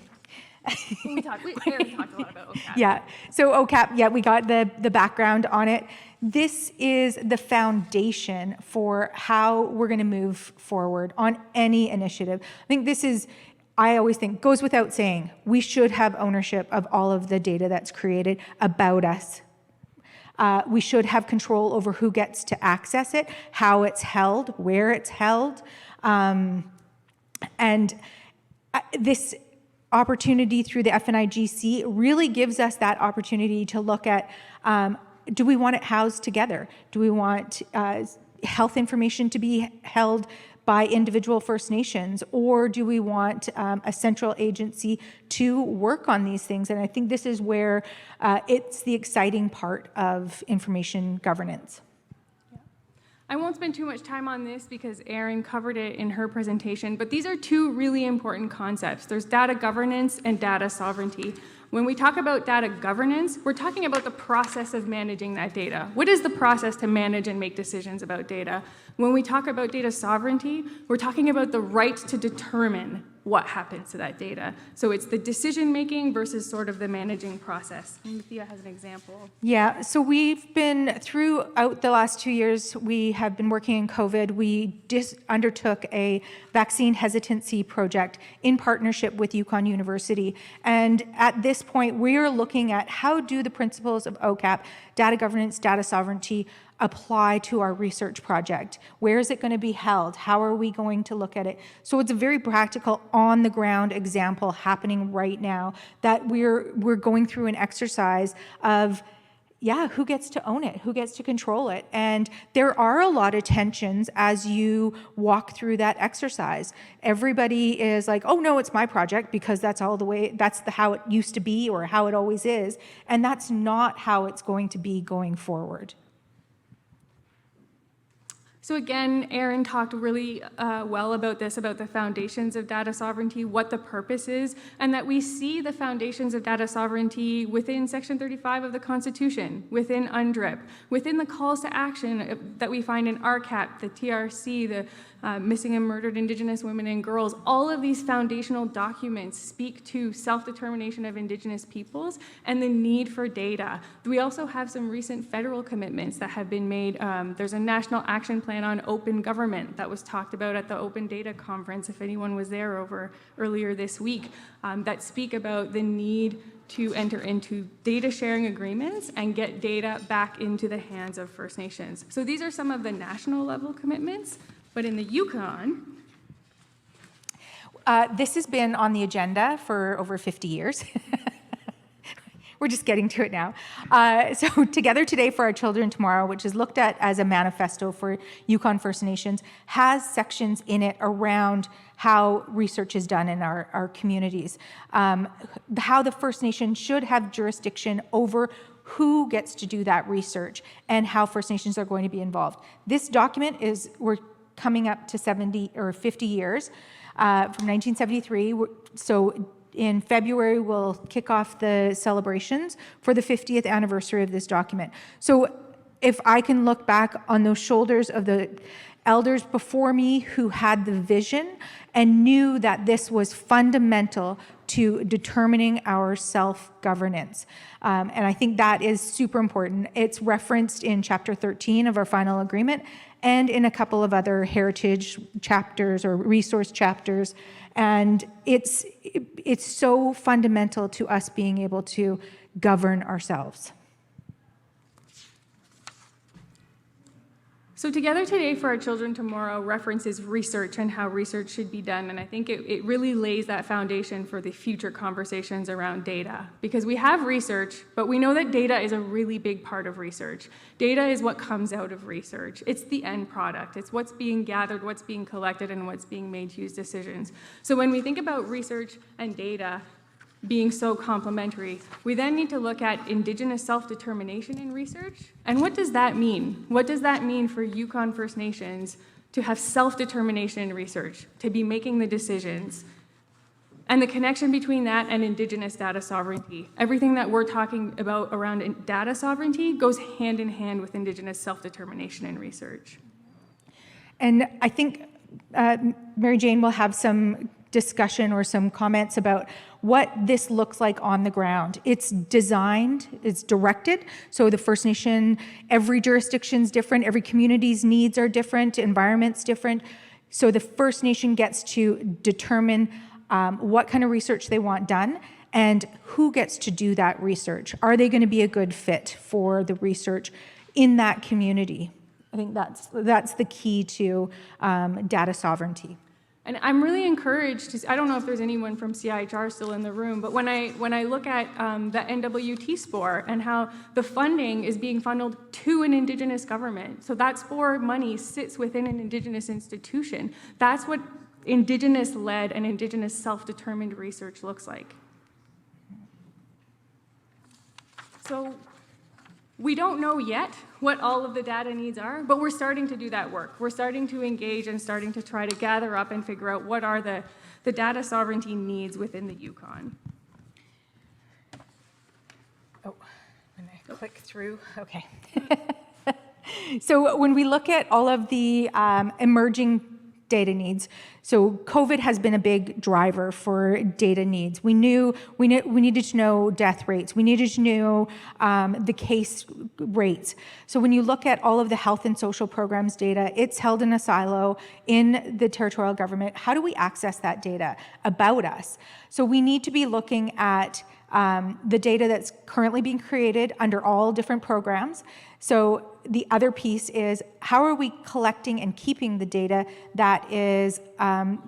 Aaron talked a lot about OCAP. Yeah, so OCAP, yeah, we got the background on it. This is the foundation for how we're going to move forward on any initiative. I think this is, I always think, goes without saying, we should have ownership of all of the data that's created about us. We should have control over who gets to access it, how it's held, where it's held. And this opportunity through the FNDGS really gives us that opportunity to look at, do we want it housed together? Do we want health information to be held by individual First Nations, or do we want a central agency to work on these things? And I think this is where it's the exciting part of information governance. I won't spend too much time on this because Erin covered it in her presentation, but these are two really important concepts. There's data governance and data sovereignty. When we talk about data governance, we're talking about the process of managing that data. What is the process to manage and make decisions about data? When we talk about data sovereignty, we're talking about the right to determine what happens to that data. So it's the decision-making versus sort of the managing process. And Thea has an example. Yeah, so we've been, throughout the last 2 years, we have been working in COVID. We undertook a vaccine hesitancy project in partnership with Yukon University. And at this point, we're looking at how do the principles of OCAP, data governance, data sovereignty, apply to our research project? Where is it going to be held? How are we going to look at it? So it's a very practical, on-the-ground example happening right now that we're going through an exercise of, yeah, who gets to own it? Who gets to control it? And there are a lot of tensions as you walk through that exercise. Everybody is like, oh no, it's my project because that's all the way, how it used to be or how it always is. And that's not how it's going to be going forward. So again, Aaron talked really well about this, about the foundations of data sovereignty, what the purpose is, and that we see the foundations of data sovereignty within Section 35 of the Constitution, within UNDRIP, within the calls to action that we find in RCAP, the TRC, the Missing and Murdered Indigenous Women and Girls. All of these foundational documents speak to self-determination of Indigenous peoples and the need for data. We also have some recent federal commitments that have been made. There's a national action plan on open government that was talked about at the Open Data Conference, if anyone was there earlier this week, that speak about the need to enter into data sharing agreements and get data back into the hands of First Nations. So these are some of the national level commitments. But in the Yukon, this has been on the agenda for over 50 years. We're just getting to it now. So Together Today for Our Children Tomorrow, which is looked at as a manifesto for Yukon First Nations, has sections in it around how research is done in our communities, how the First Nation should have jurisdiction over who gets to do that research, and how First Nations are going to be involved. This document we're coming up to 70 or 50 years from 1973. So in February, we'll kick off the celebrations for the 50th anniversary of this document. So if I can look back on those shoulders of the elders before me who had the vision and knew that this was fundamental to determining our self-governance. And I think that is super important. It's referenced in Chapter 13 of our final agreement and in a couple of other heritage chapters or resource chapters. And it's so fundamental to us being able to govern ourselves. So Together Today for Our Children Tomorrow references research and how research should be done. And I think it really lays that foundation for the future conversations around data. Because we have research, but we know that data is a really big part of research. Data is what comes out of research. It's the end product. It's what's being gathered, what's being collected, and what's being made to use decisions. So when we think about research and data being so complementary, we then need to look at Indigenous self-determination in research. And what does that mean? What does that mean for Yukon First Nations to have self-determination in research, to be making the decisions? And the connection between that and Indigenous data sovereignty. Everything that we're talking about around data sovereignty goes hand in hand with Indigenous self-determination in research. And I think Mary Jane will have some discussion or some comments about what this looks like on the ground. It's designed, it's directed, so the First Nation, every jurisdiction's different, every community's needs are different, environment's different. So the First Nation gets to determine what kind of research they want done and who gets to do that research. Are they going to be a good fit for the research in that community? I think that's the key to data sovereignty. And I'm really encouraged I don't know if there's anyone from CIHR still in the room, but when I look at the NWT SPOR and how the funding is being funneled to an Indigenous government, so that SPOR money sits within an Indigenous institution. That's what Indigenous-led and Indigenous self-determined research looks like. So we don't know yet what all of the data needs are, but we're starting to do that work. We're starting to engage and starting to try to gather up and figure out what are the data sovereignty needs within the Yukon. Oh, when I click through, okay. So when we look at all of the emerging data needs, so COVID has been a big driver for data needs. We needed to know death rates. We needed to know the case rates. So when you look at all of the health and social programs data, it's held in a silo in the territorial government. How do we access that data about us? So we need to be looking at the data that's currently being created under all different programs. So the other piece is how are we collecting and keeping the data that is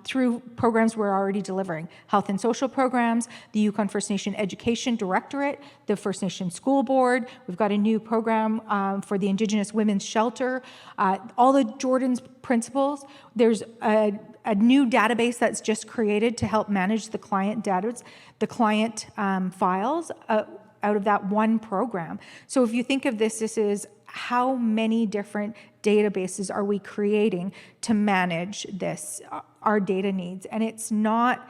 through programs we're already delivering. Health and social programs, the Yukon First Nation Education Directorate, the First Nation School Board. We've got a new program for the Indigenous Women's Shelter. All the Jordan's principles. There's a new database that's just created to help manage the client data, the client files out of that one program. So if you think of this is how many different databases are we creating to manage this, our data needs. And it's not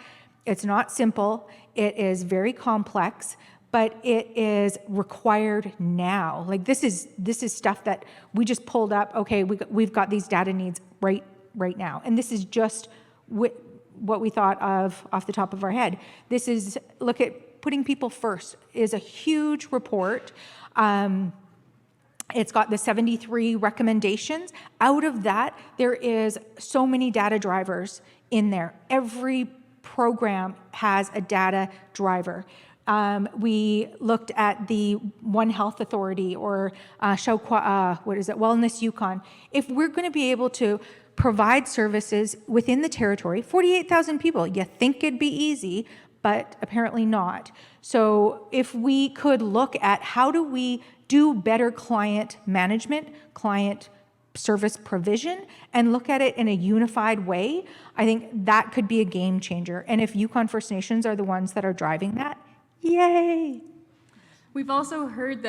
simple, it is very complex, but it is required now. Like this is stuff that we just pulled up, okay, we've got these data needs right now. And this is just what we thought of off the top of our head. This is, look at putting people first is a huge report. It's got the 73 recommendations. Out of that, there is so many data drivers in there. Every program has a data driver. We looked at the One Health Authority or Wellness Yukon. If we're going to be able to provide services within the territory, 48,000 people, you think it'd be easy, but apparently not. So if we could look at how do we do better client management, client service provision, and look at it in a unified way, I think that could be a game changer. And if Yukon First Nations are the ones that are driving that, yay! We've also heard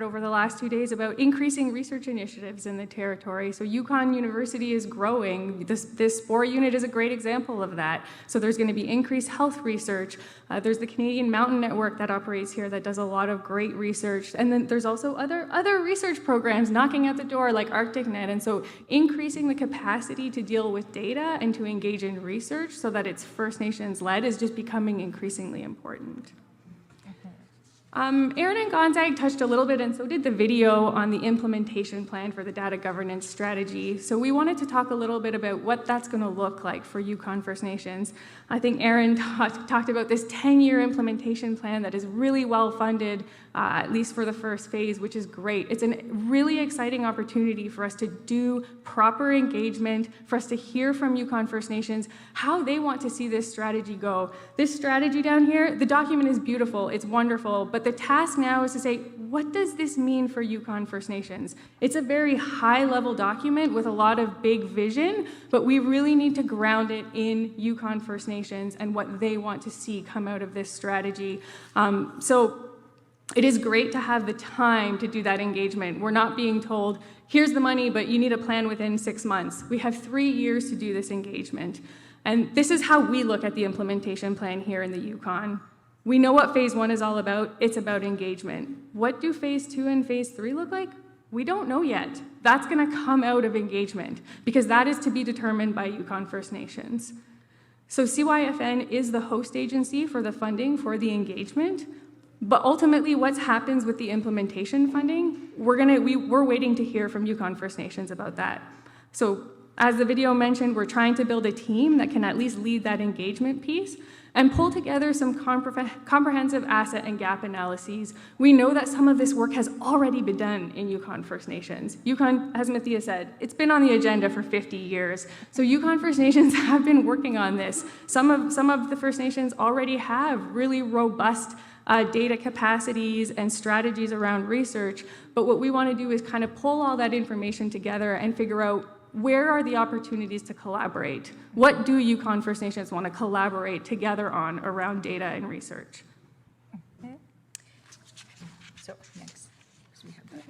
over the last 2 days about increasing research initiatives in the territory. So Yukon University is growing. This SPORE unit is a great example of that. So there's going to be increased health research. There's the Canadian Mountain Network that operates here that does a lot of great research. And then there's also other research programs knocking at the door like ArcticNet. And so increasing the capacity to deal with data and to engage in research so that it's First Nations led is just becoming increasingly important. Aaron and Gonzag touched a little bit, and so did the video, on the implementation plan for the data governance strategy. So we wanted to talk a little bit about what that's going to look like for Yukon First Nations. I think Aaron talked about this 10-year implementation plan that is really well funded, at least for the first phase, which is great. It's a really exciting opportunity for us to do proper engagement, for us to hear from Yukon First Nations how they want to see this strategy go. This strategy down here, the document is beautiful, it's wonderful, but the task now is to say, what does this mean for Yukon First Nations? It's a very high-level document with a lot of big vision, but we really need to ground it in Yukon First Nations and what they want to see come out of this strategy. So it is great to have the time to do that engagement. We're not being told, here's the money, but you need a plan within 6 months. We have 3 years to do this engagement. And this is how we look at the implementation plan here in the Yukon. We know what phase 1 is all about. It's about engagement. What do phase 2 and phase 3 look like? We don't know yet. That's going to come out of engagement because that is to be determined by Yukon First Nations. So CYFN is the host agency for the funding for the engagement, but ultimately what happens with the implementation funding, we're waiting to hear from Yukon First Nations about that. So as the video mentioned, we're trying to build a team that can at least lead that engagement piece and pull together some comprehensive asset and gap analyses. We know that some of this work has already been done in Yukon First Nations. Yukon, as Mathia said, it's been on the agenda for 50 years. So Yukon First Nations have been working on this. Some of the First Nations already have really robust data capacities and strategies around research. But what we want to do is kind of pull all that information together and figure out where are the opportunities to collaborate? What do Yukon First Nations want to collaborate together on around data and research? Okay. So next, we have that.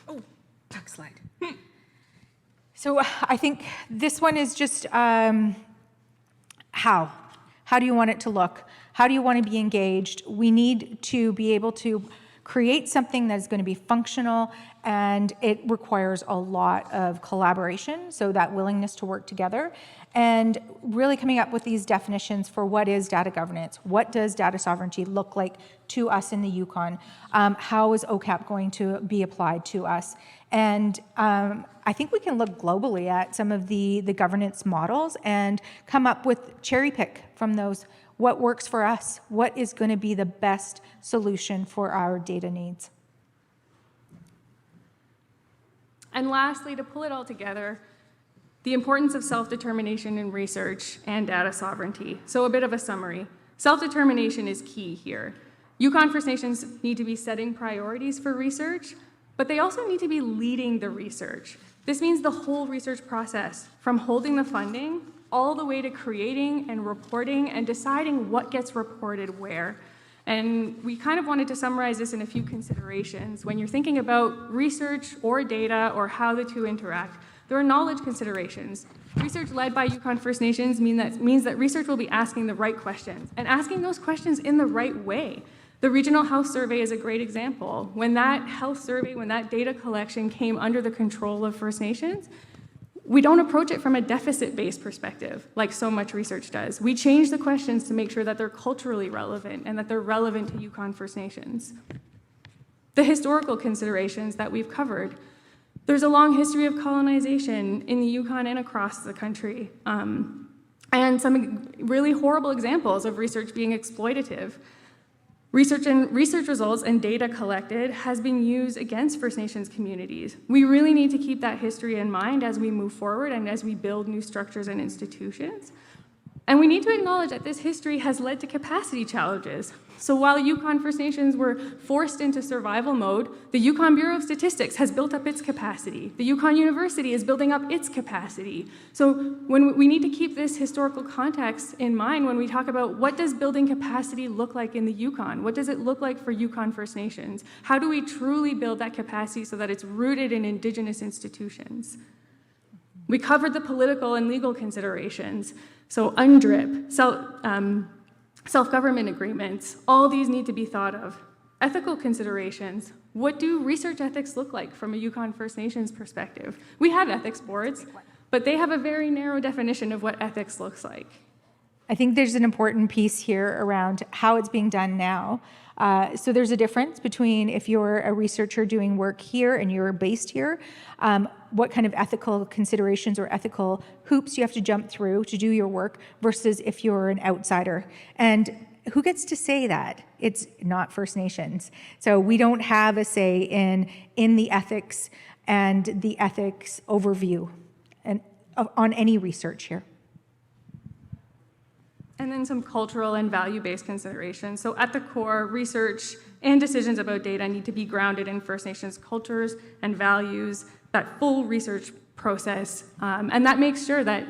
Oh, back slide. So I think this one is just how. How do you want it to look? How do you want to be engaged? We need to be able to create something that is going to be functional, and it requires a lot of collaboration, so that willingness to work together, and really coming up with these definitions for what is data governance, what does data sovereignty look like to us in the Yukon, how is OCAP going to be applied to us, and I think we can look globally at some of the governance models and come up with cherry pick from those. What works for us? What is going to be the best solution for our data needs? And lastly, to pull it all together, the importance of self-determination in research and data sovereignty. So a bit of a summary. Self-determination is key here. Yukon First Nations need to be setting priorities for research, but they also need to be leading the research. This means the whole research process, from holding the funding all the way to creating and reporting and deciding what gets reported where. And we kind of wanted to summarize this in a few considerations. When you're thinking about research or data or how the two interact, there are knowledge considerations. Research led by Yukon First Nations means that research will be asking the right questions and asking those questions in the right way. The Regional Health Survey is a great example. When that health survey, when that data collection came under the control of First Nations, we don't approach it from a deficit-based perspective like so much research does. We change the questions to make sure that they're culturally relevant and that they're relevant to Yukon First Nations. The historical considerations that we've covered. There's a long history of colonization in the Yukon and across the country, and some really horrible examples of research being exploitative. Research results and data collected has been used against First Nations communities. We really need to keep that history in mind as we move forward and as we build new structures and institutions. And we need to acknowledge that this history has led to capacity challenges. So while Yukon First Nations were forced into survival mode, the Yukon Bureau of Statistics has built up its capacity. The Yukon University is building up its capacity. So when we need to keep this historical context in mind when we talk about what does building capacity look like in the Yukon? What does it look like for Yukon First Nations? How do we truly build that capacity so that it's rooted in Indigenous institutions? We covered the political and legal considerations. So UNDRIP, self-government agreements, all these need to be thought of. Ethical considerations. What do research ethics look like from a Yukon First Nations perspective? We have ethics boards, but they have a very narrow definition of what ethics looks like. I think there's an important piece here around how it's being done now. So there's a difference between if you're a researcher doing work here and you're based here, what kind of ethical considerations or ethical hoops you have to jump through to do your work versus if you're an outsider. And who gets to say that? It's not First Nations. So we don't have a say in the ethics and the ethics overview and on any research here. And then some cultural and value-based considerations. So at the core, research and decisions about data need to be grounded in First Nations cultures and values, that full research process. And that makes sure that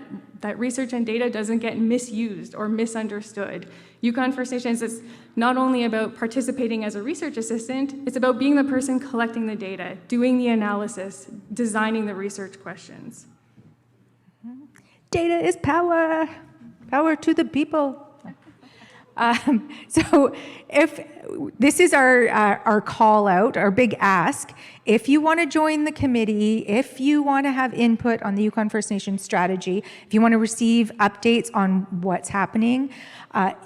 research and data doesn't get misused or misunderstood. Yukon First Nations is not only about participating as a research assistant, it's about being the person collecting the data, doing the analysis, designing the research questions. Data is power. Power to the people. So if this is our call out, our big ask, if you want to join the committee, if you want to have input on the Yukon First Nations strategy, if you want to receive updates on what's happening,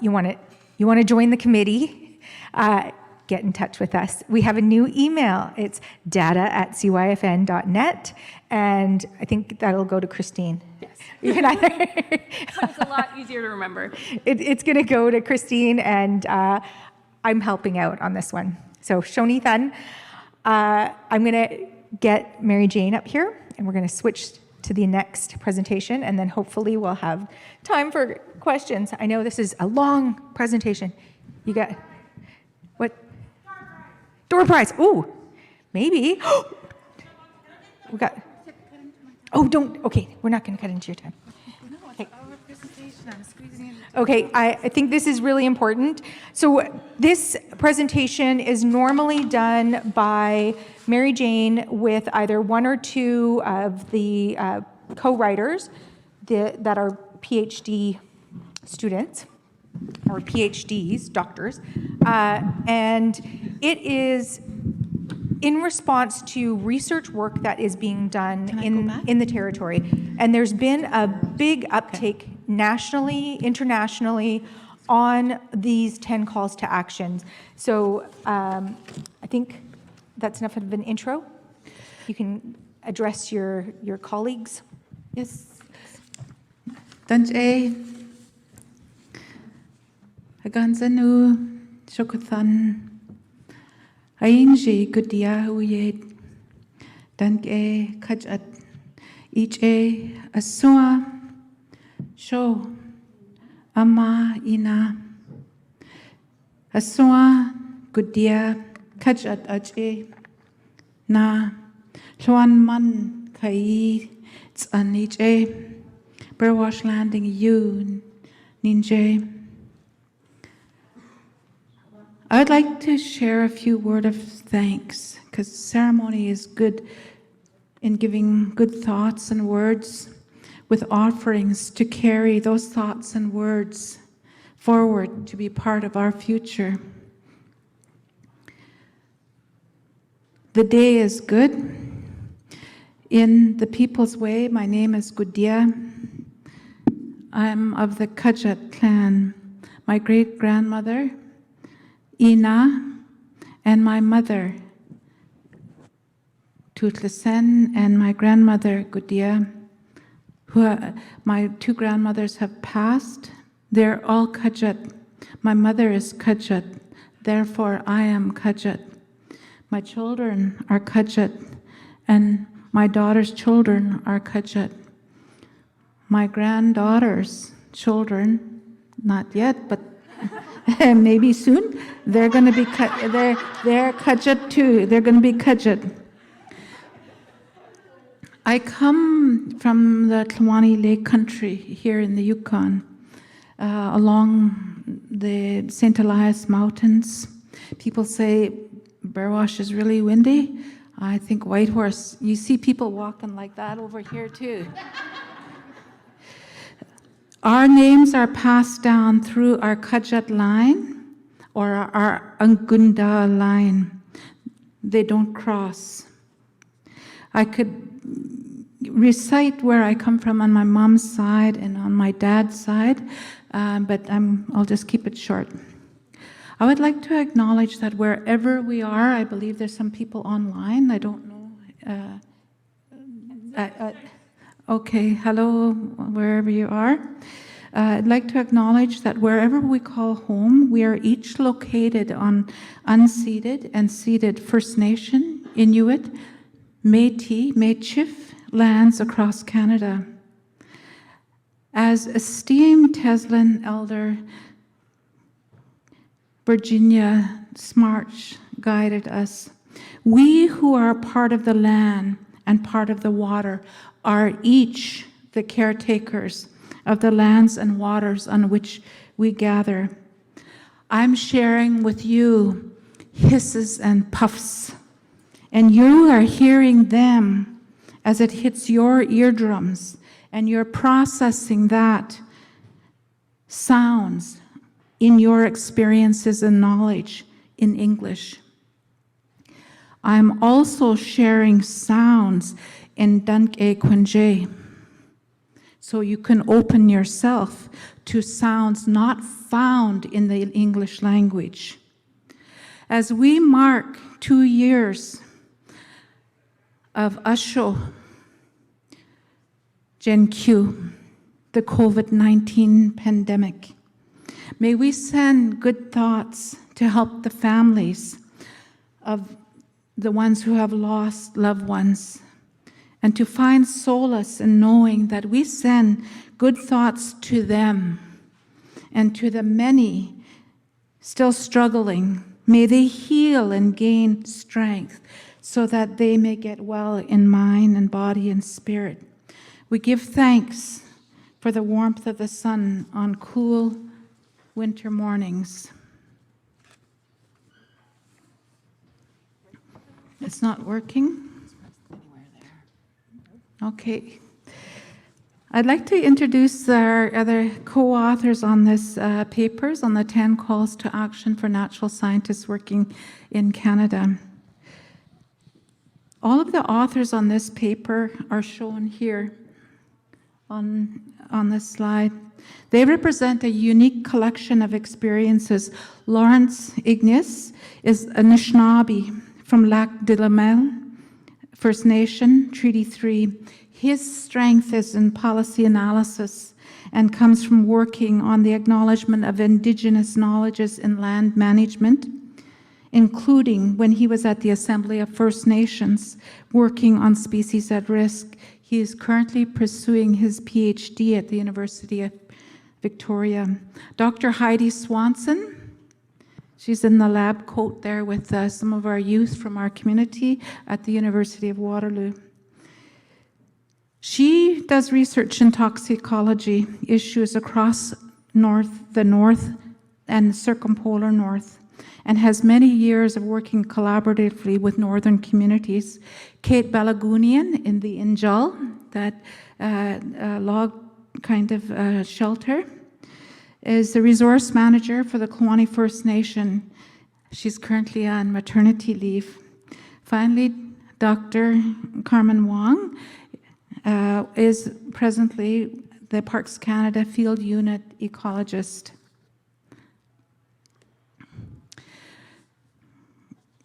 you want to join the committee, get in touch with us. We have a new email. It's data@cyfn.net, and I think that'll go to Christine. Yes. You can either It's a lot easier to remember. It's going to go to Christine, and I'm helping out on this one. So Shoni Thun, I'm going to get Mary Jane up here, and we're going to switch to the next presentation, and then hopefully we'll have time for questions. I know this is a long presentation. You got what? Door prize. Ooh, maybe. We got. Oh, don't. Okay, we're not going to cut into your time. Okay. Okay, I think this is really important. So this presentation is normally done by Mary Jane with either one or two of the co-writers that are PhD students or PhDs, doctors, and it is in response to research work that is being done in the territory. And there's been a big uptake nationally, internationally, on these 10 calls to action. So I think that's enough of an intro. You can address your colleagues. Yes. Danche. Aganzanu Shokothan. Ainji Gudia Uyed. Danke Kajat. Iche Asua. Sho. Ama Ina. Asua Gudia Kajat Ache. Na. Luan Man Kai. Aniche. Burwash Landing Yun. Ninje. I would like to share a few words of thanks, because ceremony is good in giving good thoughts and words with offerings to carry those thoughts and words forward to be part of our future. The day is good. In the People's Way, my name is Gudia. I'm of the Kajat clan. My great-grandmother, Ina, and my mother, Tutlesen, and my grandmother, Gudia, my two grandmothers have passed. They're all Kajat. My mother is Kajat, therefore I am Kajat. My children are Kajat, and my daughter's children are Kajat. My granddaughter's children, not yet, but maybe soon, they're going to be they're Kajat too. They're going to be Kajat. I come from the Tlawani Lake country here in the Yukon, along the St. Elias Mountains. People say Burwash is really windy. I think Whitehorse, you see people walking like that over here too. Our names are passed down through our Kajat line or our Angunda line. They don't cross. I could recite where I come from on my mom's side and on my dad's side, but I'll just keep it short. I would like to acknowledge that wherever we are, I believe there's some people online, I don't know. Okay, hello, wherever you are. I'd like to acknowledge that wherever we call home, we are each located on unceded and ceded First Nation, Inuit, Métis, Méchif lands across Canada. As esteemed Teslin elder Virginia Smarch guided us, we who are part of the land and part of the water are each the caretakers of the lands and waters on which we gather. I'm sharing with you hisses and puffs, and you are hearing them as it hits your eardrums, and you're processing that sounds in your experiences and knowledge in English. I'm also sharing sounds in Dunk-E Quinje, so you can open yourself to sounds not found in the English language. As we mark 2 years of Asho Gen-Q, the COVID-19 pandemic, may we send good thoughts to help the families of the ones who have lost loved ones, and to find solace in knowing that we send good thoughts to them and to the many still struggling. May they heal and gain strength so that they may get well in mind and body and spirit. We give thanks for the warmth of the sun on cool winter mornings. It's not working? Okay. I'd like to introduce our other co-authors on this papers on the 10 calls to action for natural scientists working in Canada. All of the authors on this paper are shown here on this slide. They represent a unique collection of experiences. Lawrence Ignis is Anishinaabe from Lac de la Mel, First Nation, Treaty 3. His strength is in policy analysis and comes from working on the acknowledgement of Indigenous knowledges in land management, including when he was at the Assembly of First Nations working on species at risk. He is currently pursuing his PhD at the University of Victoria. Dr. Heidi Swanson, she's in the lab coat there with some of our youth from our community at the University of Waterloo. She does research in toxicology issues across the north and circumpolar north, and has many years of working collaboratively with northern communities. Kate Balagoonian in the Injal, that log kind of shelter, is the resource manager for the Yukon First Nation. She's currently on maternity leave. Finally, Dr. Carmen Wong is presently the Parks Canada Field Unit ecologist.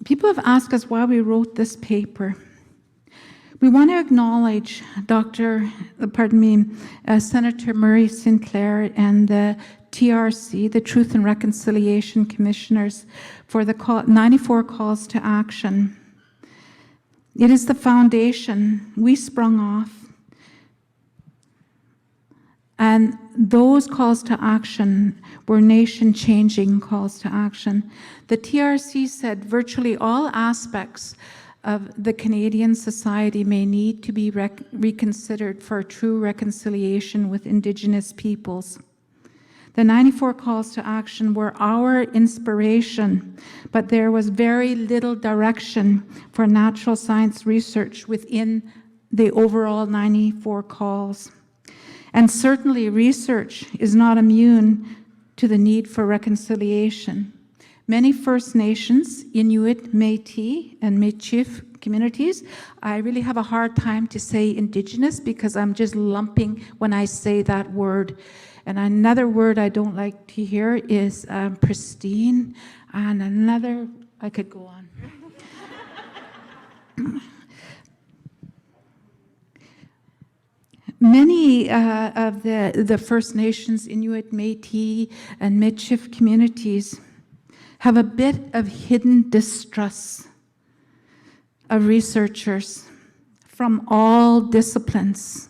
People have asked us why we wrote this paper. We want to acknowledge Senator Murray Sinclair and the TRC, the Truth and Reconciliation Commissioners, for the 94 calls to action. It is the foundation we sprung off. And those calls to action were nation-changing calls to action. The TRC said virtually all aspects of the Canadian society may need to be reconsidered for true reconciliation with Indigenous peoples. The 94 calls to action were our inspiration, but there was very little direction for natural science research within the overall 94 calls. And certainly research is not immune to the need for reconciliation. Many First Nations, Inuit, Métis, and Michif communities, I really have a hard time to say Indigenous because I'm just lumping when I say that word. And another word I don't like to hear is pristine, and another, I could go on. Many of the First Nations, Inuit, Métis, and Michif communities have a bit of hidden distrust of researchers from all disciplines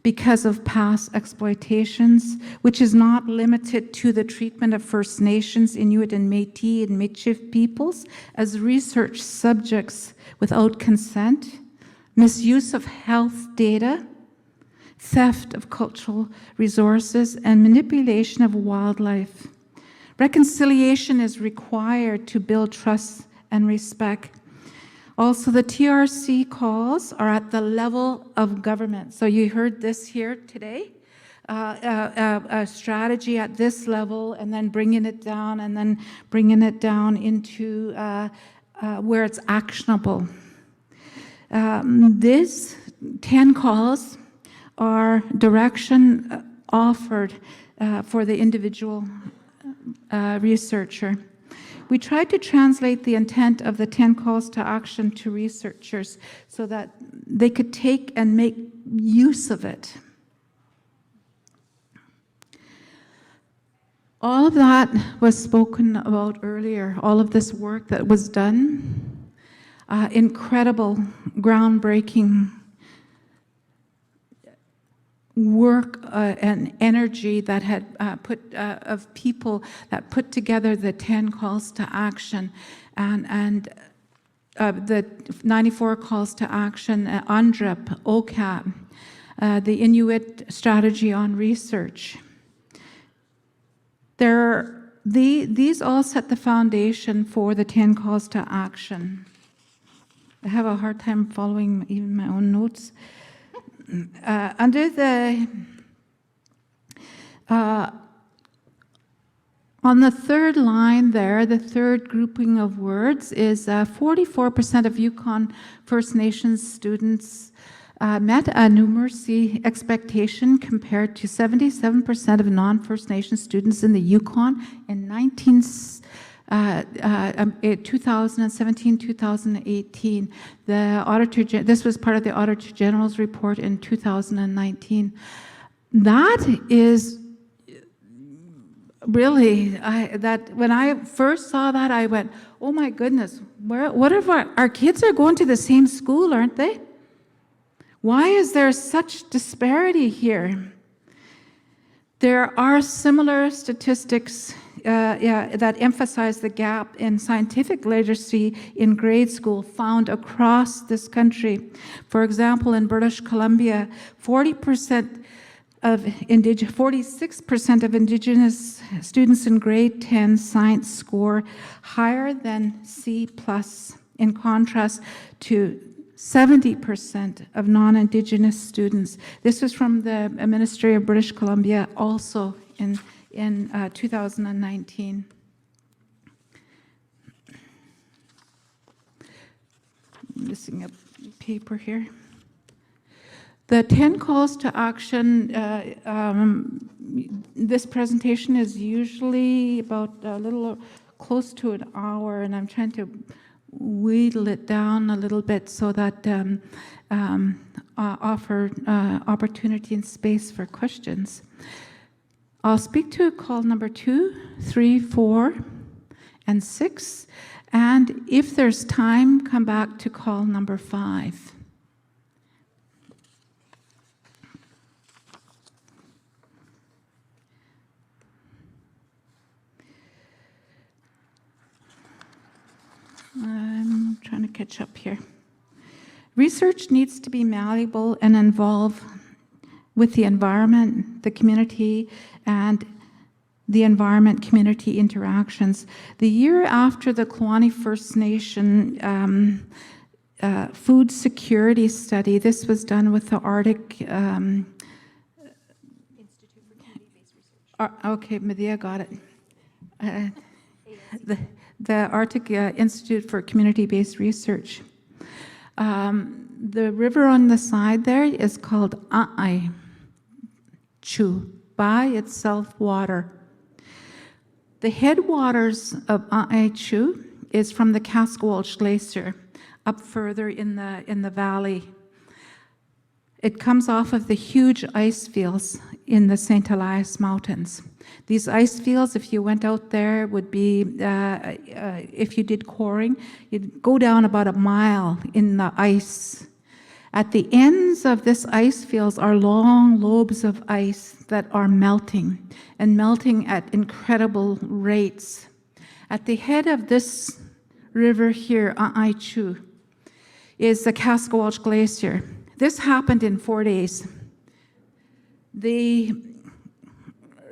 because of past exploitations, which is not limited to the treatment of First Nations, Inuit, and Métis, and Michif peoples as research subjects without consent, misuse of health data, theft of cultural resources, and manipulation of wildlife. Reconciliation is required to build trust and respect. Also, the TRC calls are at the level of government. So you heard this here today, a strategy at this level, and then bringing it down, and then bringing it down into where it's actionable. These 10 calls are direction offered for the individual researcher. We tried to translate the intent of the 10 calls to action to researchers so that they could take and make use of it. All of that was spoken about earlier, all of this work that was done, incredible, groundbreaking work and energy that had of people that put together the 10 calls to action and the 94 calls to action, UNDRIP, OCAP, the Inuit strategy on research. These all set the foundation for the 10 calls to action. I have a hard time following even my own notes. Under the, on the third line there, the third grouping of words is 44% of Yukon First Nations students met a numeracy expectation compared to 77% of non-First Nation students in the Yukon in 2017-2018. The Auditor, this was part of the Auditor General's report in 2019. That is really, that when I first saw that, I went, oh my goodness, what if our kids are going to the same school, aren't they? Why is there such disparity here? There are similar statistics that emphasize the gap in scientific literacy in grade school found across this country. For example, in British Columbia, 40% 46% of Indigenous students in grade 10 science score higher than C+, in contrast to 70% of non-Indigenous students. This was from the Ministry of British Columbia, also in 2019. I'm missing a paper here. The 10 calls to action, this presentation is usually about a little close to an hour, and I'm trying to wheedle it down a little bit so that offer opportunity and space for questions. I'll speak to call number 2, 3, 4, and 6, and if there's time, come back to call number 5. I'm trying to catch up here. Research needs to be malleable and involve with the environment, the community, and the environment-community interactions. The year after the Yukon First Nation food security study, this was done with the Arctic Institute for Community-Based Research. Okay, Medea got it. The Arctic Institute for Community-Based Research. The river on the side there is called Chu, by itself water. The headwaters of Chu is from the Cascawelch Glacier, up further in the valley. It comes off of the huge ice fields in the St. Elias Mountains. These ice fields, if you went out there, would be, if you did coring, you'd go down about a mile in the ice. At the ends of this ice fields are long lobes of ice that are melting, and melting at incredible rates. At the head of this river here, Chu, is the Cascawelch Glacier. This happened in 4 days. The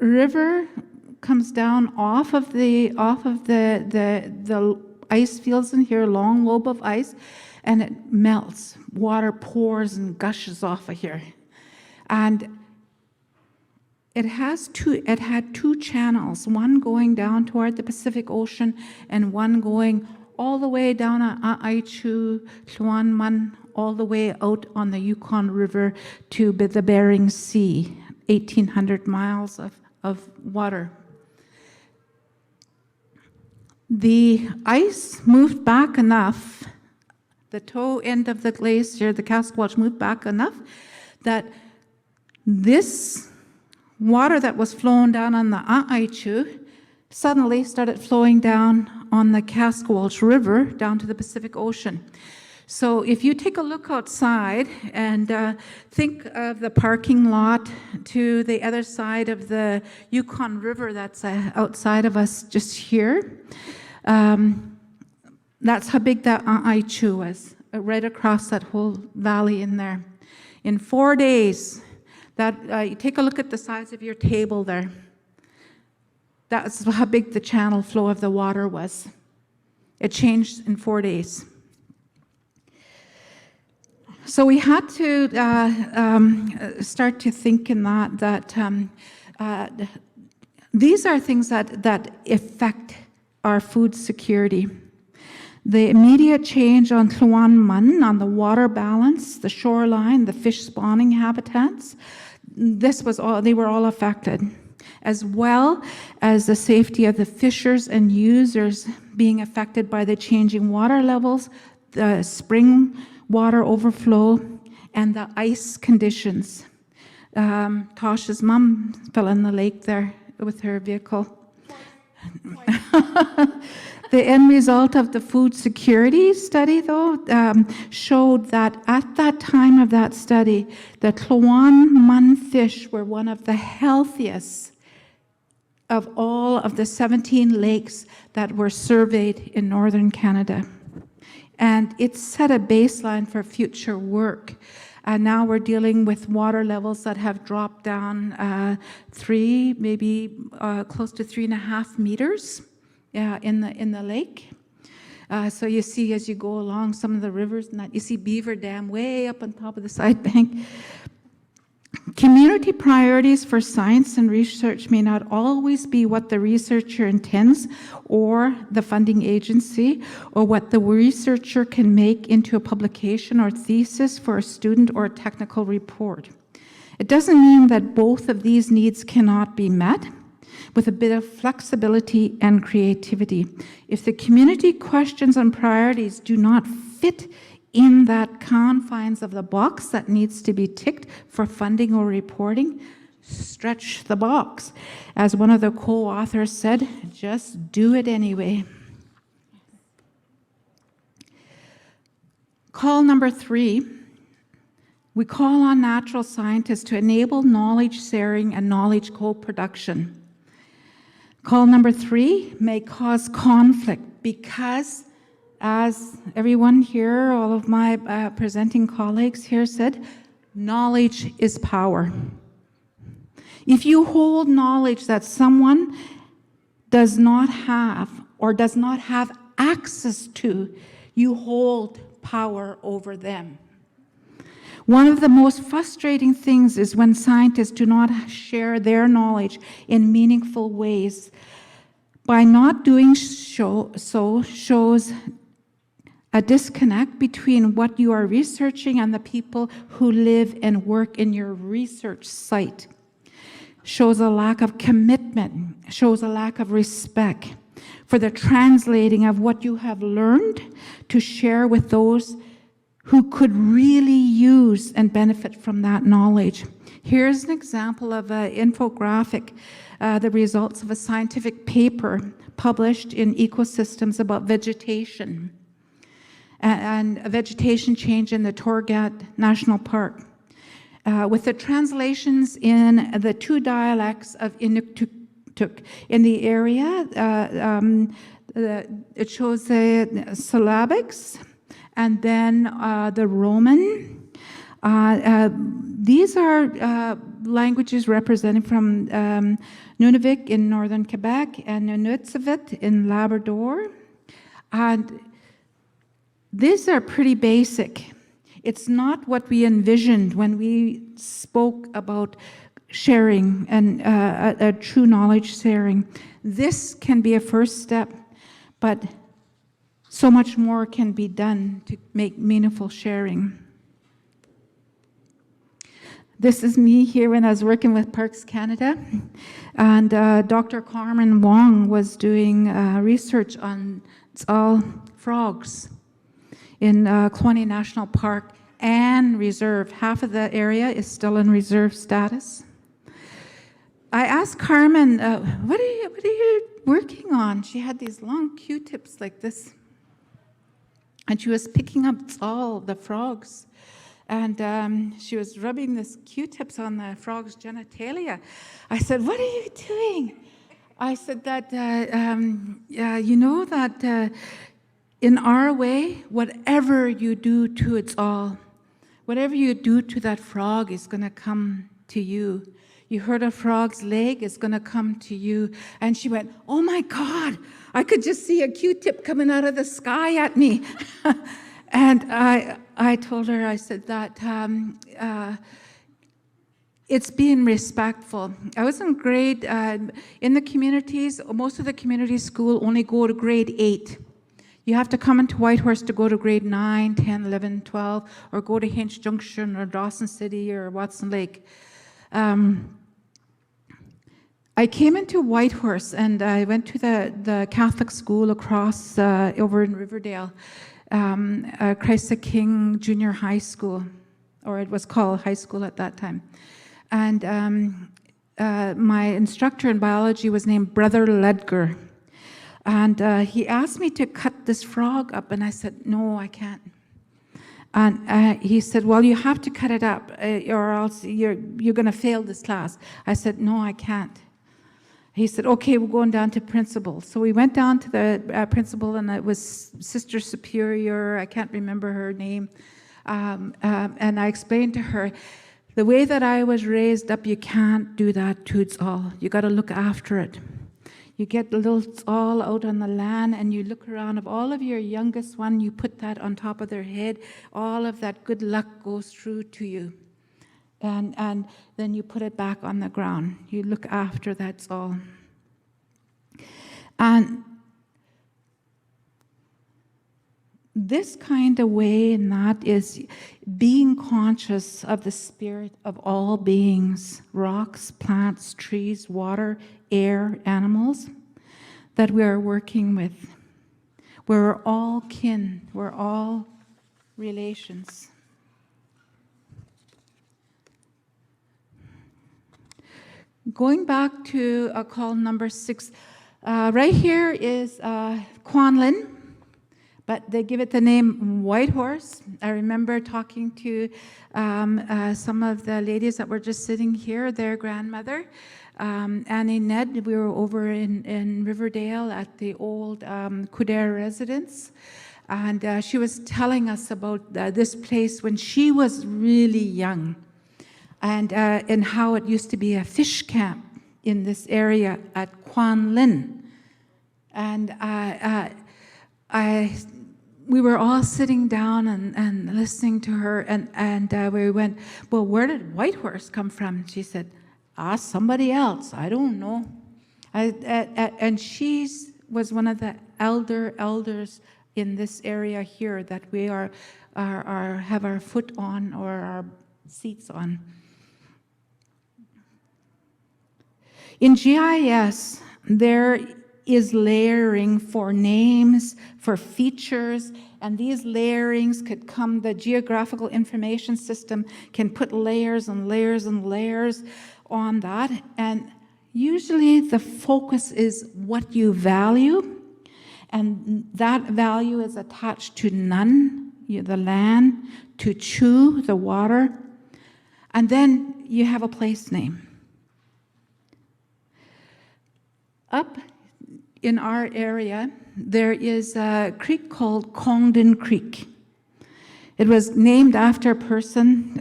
river comes down off of the ice fields in here, long lobe of ice, and it melts. Water pours and gushes off of here. And it had two channels, one going down toward the Pacific Ocean and one going all the way down Aichu, Tluanman, all the way out on the Yukon River to the Bering Sea, 1,800 miles of water. The ice moved back enough, the toe end of the glacier, the Cascawelch, moved back enough that this water that was flowing down on the Aichu suddenly started flowing down on the Cascawelch River down to the Pacific Ocean. So if you take a look outside and think of the parking lot to the other side of the Yukon River that's outside of us just here, that's how big that Aichu was, right across that whole valley in there. In 4 days, you take a look at the size of your table there. That's how big the channel flow of the water was. It changed in 4 days. So we had to start to think in that these are things that affect our food security. The immediate change on Tluanman, on the water balance, the shoreline, the fish spawning habitats, they were all affected, as well as the safety of the fishers and users being affected by the changing water levels, the spring water overflow, and the ice conditions. Tosh's mom fell in the lake there with her vehicle. The end result of the food security study, though, showed that at that time of that study, the Tluanman fish were one of the healthiest of all of the 17 lakes that were surveyed in northern Canada. And it set a baseline for future work. And now we're dealing with water levels that have dropped down 3, maybe close to 3.5 meters in the lake. So you see as you go along some of the rivers, and that you see Beaver Dam way up on top of the side bank. Community priorities for science and research may not always be what the researcher intends or the funding agency, or what the researcher can make into a publication or thesis for a student or a technical report. It doesn't mean that both of these needs cannot be met with a bit of flexibility and creativity. If the community questions and priorities do not fit in that confines of the box that needs to be ticked for funding or reporting, stretch the box. As one of the co-authors said, just do it anyway. Call number 3, we call on natural scientists to enable knowledge sharing and knowledge co-production. Call number 3 may cause conflict because, as everyone here, all of my presenting colleagues here said, knowledge is power. If you hold knowledge that someone does not have or does not have access to, you hold power over them. One of the most frustrating things is when scientists do not share their knowledge in meaningful ways. By not doing so shows a disconnect between what you are researching and the people who live and work in your research site. Shows a lack of commitment, shows a lack of respect for the translating of what you have learned to share with those who could really use and benefit from that knowledge. Here's an example of an infographic, the results of a scientific paper published in Ecosystems about vegetation and vegetation change in the Torgat National Park. With the translations in the 2 dialects of Inuktitut in the area, it shows the syllabics and then the Roman. These are languages represented from Nunavik in northern Quebec and Nunavut in Labrador. And these are pretty basic. It's not what we envisioned when we spoke about sharing and a true knowledge sharing. This can be a first step, but so much more can be done to make meaningful sharing. This is me here when I was working with Parks Canada, and Dr. Carmen Wong was doing research on all frogs in Kwani National Park and Reserve. Half of the area is still in reserve status. I asked Carmen, what are you working on? She had these long Q-tips like this, and she was picking up all the frogs. And she was rubbing this Q-tips on the frog's genitalia. I said, what are you doing? I said that, you know that in our way, whatever you do to its all, whatever you do to that frog is going to come to you. You hurt a frog's leg, it's going to come to you. And she went, oh my God, I could just see a Q-tip coming out of the sky at me. And I told her, I said that it's being respectful. I was in grade, in the communities, most of the community school only go to grade 8. You have to come into Whitehorse to go to grade 9, 10, 11, 12, or go to Hinch Junction or Dawson City or Watson Lake. I came into Whitehorse and I went to the Catholic school across over in Riverdale, Christ the King Junior High School, or it was called high school at that time. And my instructor in biology was named Brother Ledger. And he asked me to cut this frog up, and I said, no, I can't. And he said, well, you have to cut it up, or else you're going to fail this class. I said, no, I can't. He said, okay, we're going down to principal. So we went down to the principal, and it was Sister Superior, I can't remember her name. And I explained to her, the way that I was raised up, you can't do that to its all. You got to look after it. You get the little all out on the land and you look around. Of all of your youngest one, you put that on top of their head. All of that good luck goes through to you. And then you put it back on the ground. You look after that's all. And this kind of way, and that is being conscious of the spirit of all beings, rocks, plants, trees, water, air, animals, that we are working with. We're all kin, we're all relations. Going back to call number 6, right here is Kwanlin, but they give it the name Whitehorse. I remember talking to some of the ladies that were just sitting here, their grandmother, Annie Ned. We were over in Riverdale at the old Kudare residence, and she was telling us about this place when she was really young, and how it used to be a fish camp in this area at Kwanlin. And we were all sitting down and listening to her, and we went, well, where did Whitehorse come from? She said, somebody else, I don't know. And she was one of the elders in this area here that we have our foot on, or our seats on. In GIS, there is layering for names, for features, and these layerings could come, the geographical information system can put layers and layers and layers on that, and usually the focus is what you value, and that value is attached to none, the land, to chu, the water, and then you have a place name. Up in our area, there is a creek called Congdon Creek. It was named after a person.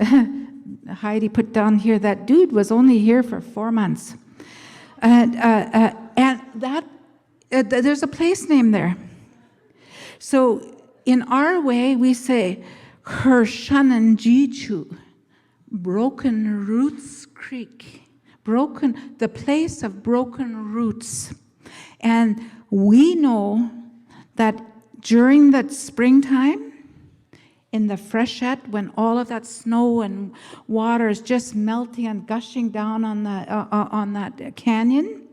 Heidi put down here, that dude was only here for 4 months. And there's a place name there. So in our way, we say, Hershananjichu, Broken Roots Creek. The place of broken roots. And we know that during that springtime, in the freshet, when all of that snow and water is just melting and gushing down on that canyon,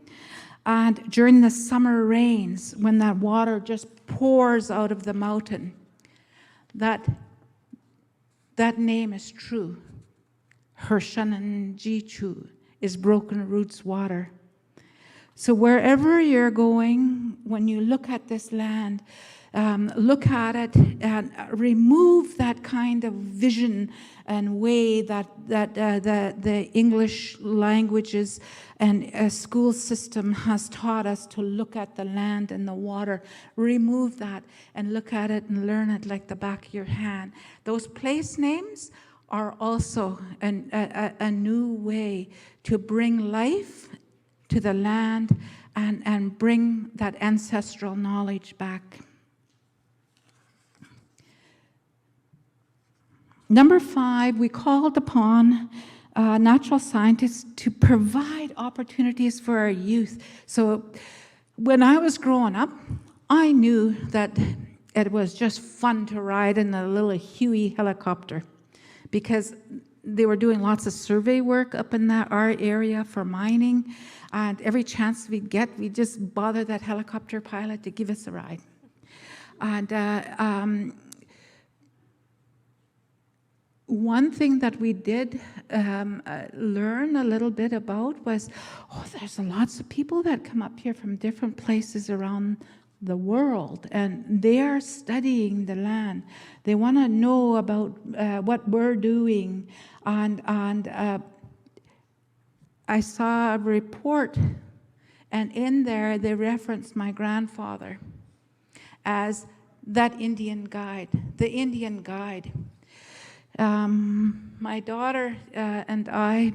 and during the summer rains, when that water just pours out of the mountain, that name is true. Hershananjichu is broken roots water. So wherever you're going, when you look at this land, look at it and remove that kind of vision and way that the English languages and school system has taught us to look at the land and the water. Remove that and look at it and learn it like the back of your hand. Those place names are also a new way to bring life to the land and bring that ancestral knowledge back. Number 5, we called upon natural scientists to provide opportunities for our youth. So when I was growing up, I knew that it was just fun to ride in a little Huey helicopter, because they were doing lots of survey work up in our area for mining, and every chance we'd get, we'd just bother that helicopter pilot to give us a ride. And one thing that we did learn a little bit about was, there's lots of people that come up here from different places around the world, and they are studying the land. They want to know about what we're doing, and I saw a report, and in there they referenced my grandfather as that Indian guide, the Indian guide. My daughter and I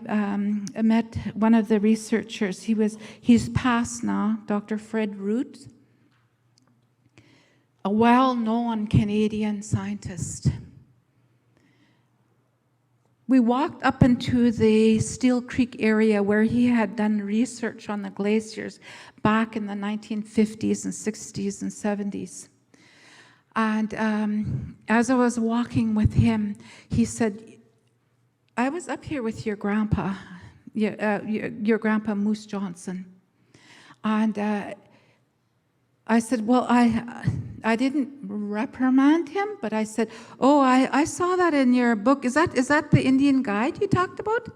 met one of the researchers. He's passed now, Dr. Fred Root, a well-known Canadian scientist. We walked up into the Steel Creek area where he had done research on the glaciers back in the 1950s and 60s and 70s. And as I was walking with him, he said, I was up here with your grandpa, your grandpa Moose Johnson. And I said, well, I didn't reprimand him, but I said, oh, I saw that in your book. Is that the Indian guide you talked about?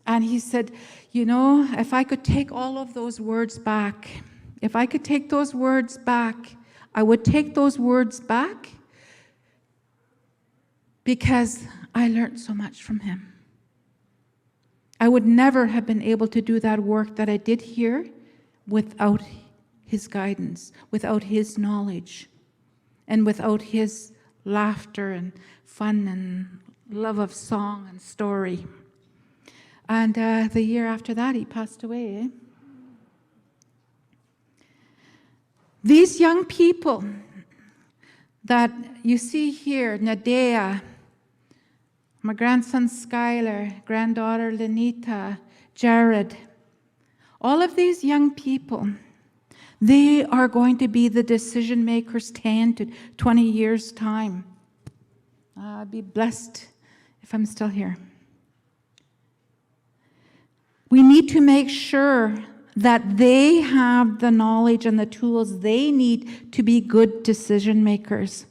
And he said, you know, if I could take all of those words back, I would take those words back because I learned so much from him. I would never have been able to do that work that I did here without his guidance, without his knowledge, and without his laughter and fun and love of song and story. And the year after that, he passed away. Eh? These young people that you see here, Nadea, my grandson Skylar, granddaughter Lenita, Jared, all of these young people, they are going to be the decision makers 10 to 20 years' time. I'd be blessed if I'm still here. We need to make sure that they have the knowledge and the tools they need to be good decision makers.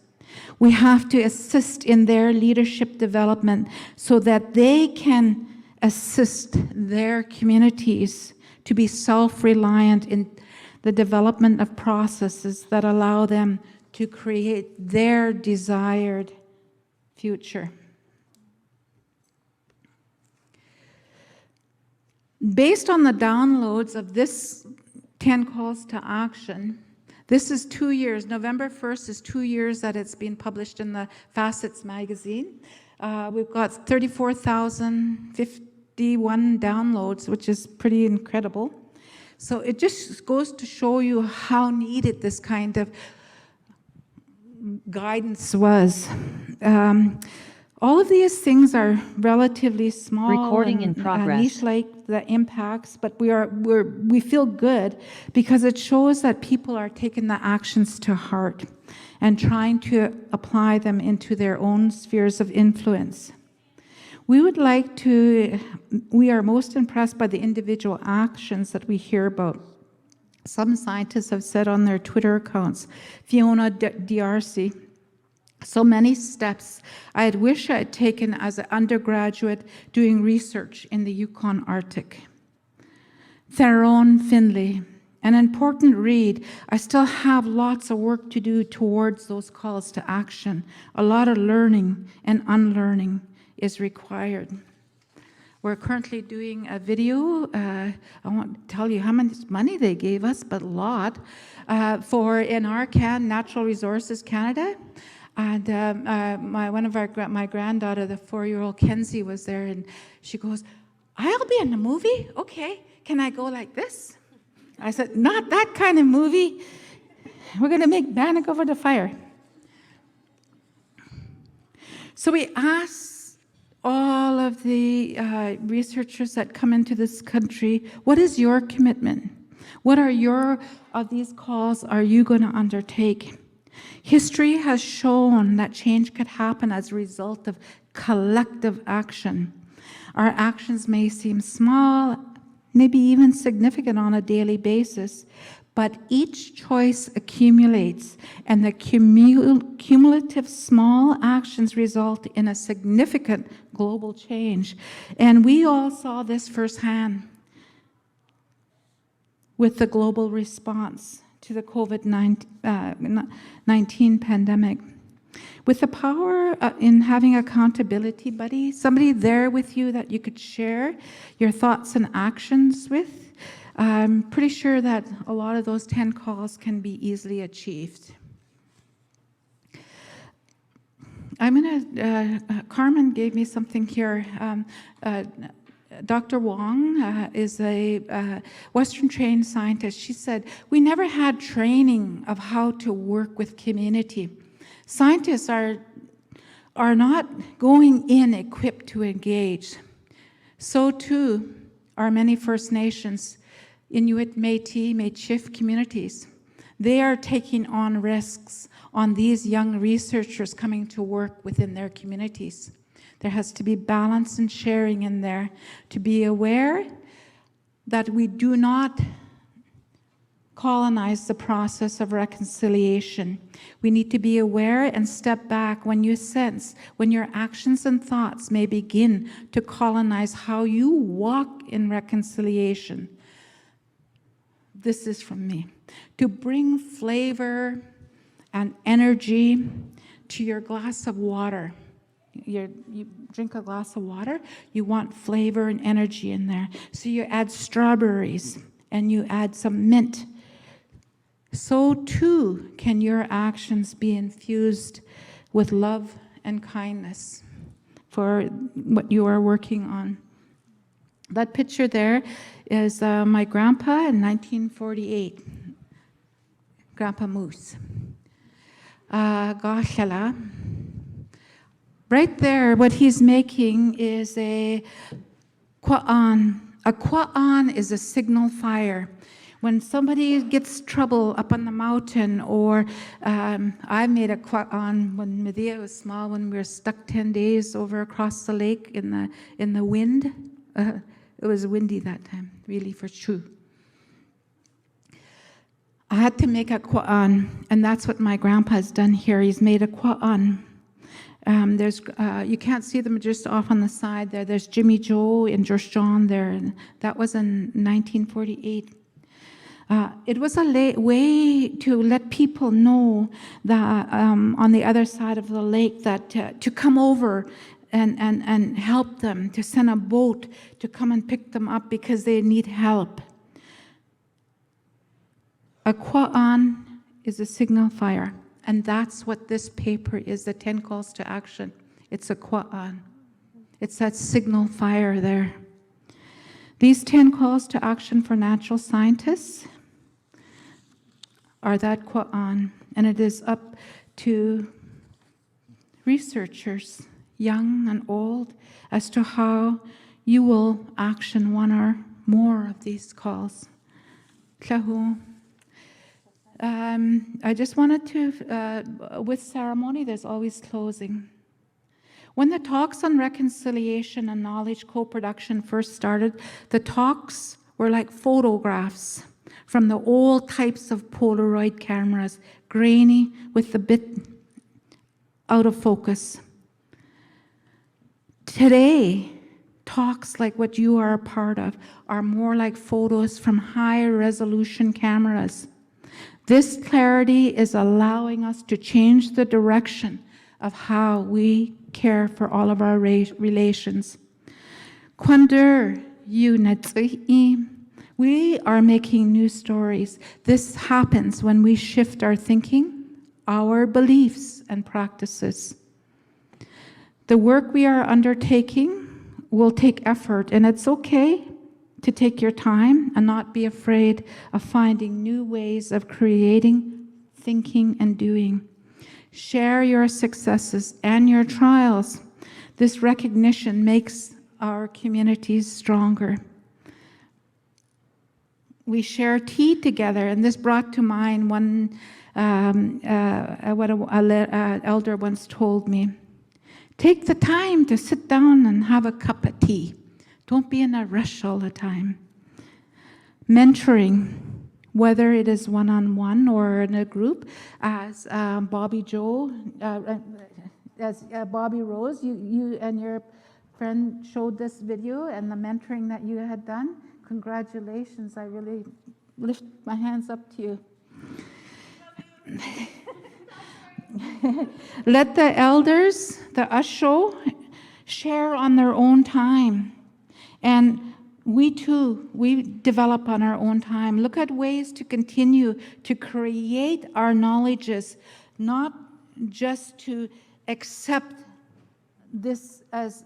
We have to assist in their leadership development so that they can assist their communities to be self-reliant in the development of processes that allow them to create their desired future. Based on the downloads of this 10 calls to action, this is 2 years. November 1st is 2 years that it's been published in the Facets magazine. We've got 34,051 downloads, which is pretty incredible. So it just goes to show you how needed this kind of guidance was. All of these things are relatively small. Recording in progress. Niche-like the impacts, but we feel good because it shows that people are taking the actions to heart and trying to apply them into their own spheres of influence. We are most impressed by the individual actions that we hear about. Some scientists have said on their Twitter accounts, Fiona D'Arcy, so many steps I had wished I had taken as an undergraduate doing research in the Yukon Arctic. Theron Finlay, an important read. I still have lots of work to do towards those calls to action. A lot of learning and unlearning is required. We're currently doing a video. I won't tell you how much money they gave us, but a lot, for NRCan, Natural Resources Canada. And my granddaughter, the 4-year-old Kenzie, was there, and she goes, I'll be in the movie? Okay, can I go like this? I said, not that kind of movie. We're going to make Bannock over the fire. So we asked all of the researchers that come into this country, what is your commitment? What of these calls are you going to undertake? History has shown that change could happen as a result of collective action. Our actions may seem small, maybe even significant on a daily basis, but each choice accumulates, and the cumulative small actions result in a significant global change. And we all saw this firsthand with the global response to the COVID-19 pandemic. With the power in having accountability buddy, somebody there with you that you could share your thoughts and actions with, I'm pretty sure that a lot of those 10 calls can be easily achieved. I'm going to, Carmen gave me something here. Dr. Wong is a Western-trained scientist. She said, we never had training of how to work with community. Scientists are not going in equipped to engage. So too are many First Nations, Inuit, Métis, Michif communities. They are taking on risks on these young researchers coming to work within their communities. There has to be balance and sharing in there, to be aware that we do not colonize the process of reconciliation. We need to be aware and step back when you sense, when your actions and thoughts may begin to colonize how you walk in reconciliation. This is from me. To bring flavor and energy to your glass of water. You drink a glass of water, you want flavor and energy in there. So you add strawberries and you add some mint. So too can your actions be infused with love and kindness for what you are working on. That picture there is my grandpa in 1948, Grandpa Moose. Gachala. Right there, what he's making is a kwa'an. A kwa'an is a signal fire. When somebody gets trouble up on the mountain, or I made a kwa'an when Medea was small, when we were stuck 10 days over across the lake in the wind. It was windy that time, really, for true. I had to make a kwa'an, and that's what my grandpa's done here. He's made a kwa'an. You can't see them just off on the side there. There's Jimmy Joe and George John there. And that was in 1948. It was a way to let people know that on the other side of the lake that to come over and help them, to send a boat to come and pick them up because they need help. A kwa'an is a signal fire. And that's what this paper is, the 10 calls to action. It's a kwa'an. It's that signal fire there. These 10 calls to action for natural scientists are that kwa'an. And it is up to researchers, young and old, as to how you will action one or more of these calls. Tlahu. I just wanted to, with ceremony, there's always closing. When the talks on reconciliation and knowledge co-production first started, the talks were like photographs from the old types of Polaroid cameras, grainy with the bit out of focus. Today, talks like what you are a part of are more like photos from higher resolution cameras. This clarity is allowing us to change the direction of how we care for all of our relations. Kwander Yunatsi, we are making new stories. This happens when we shift our thinking, our beliefs, and practices. The work we are undertaking will take effort, and it's okay to take your time and not be afraid of finding new ways of creating, thinking, and doing. Share your successes and your trials. This recognition makes our communities stronger. We share tea together, and this brought to mind what an elder once told me. Take the time to sit down and have a cup of tea. Don't be in a rush all the time. Mentoring, whether it is one-on-one or in a group, as Bobby Joe, as Bobby Rose, you and your friend showed this video and the mentoring that you had done. Congratulations, I really lift my hands up to you. Let the elders, the Usho, share on their own time. And we too, we develop on our own time. Look at ways to continue to create our knowledges, not just to accept this as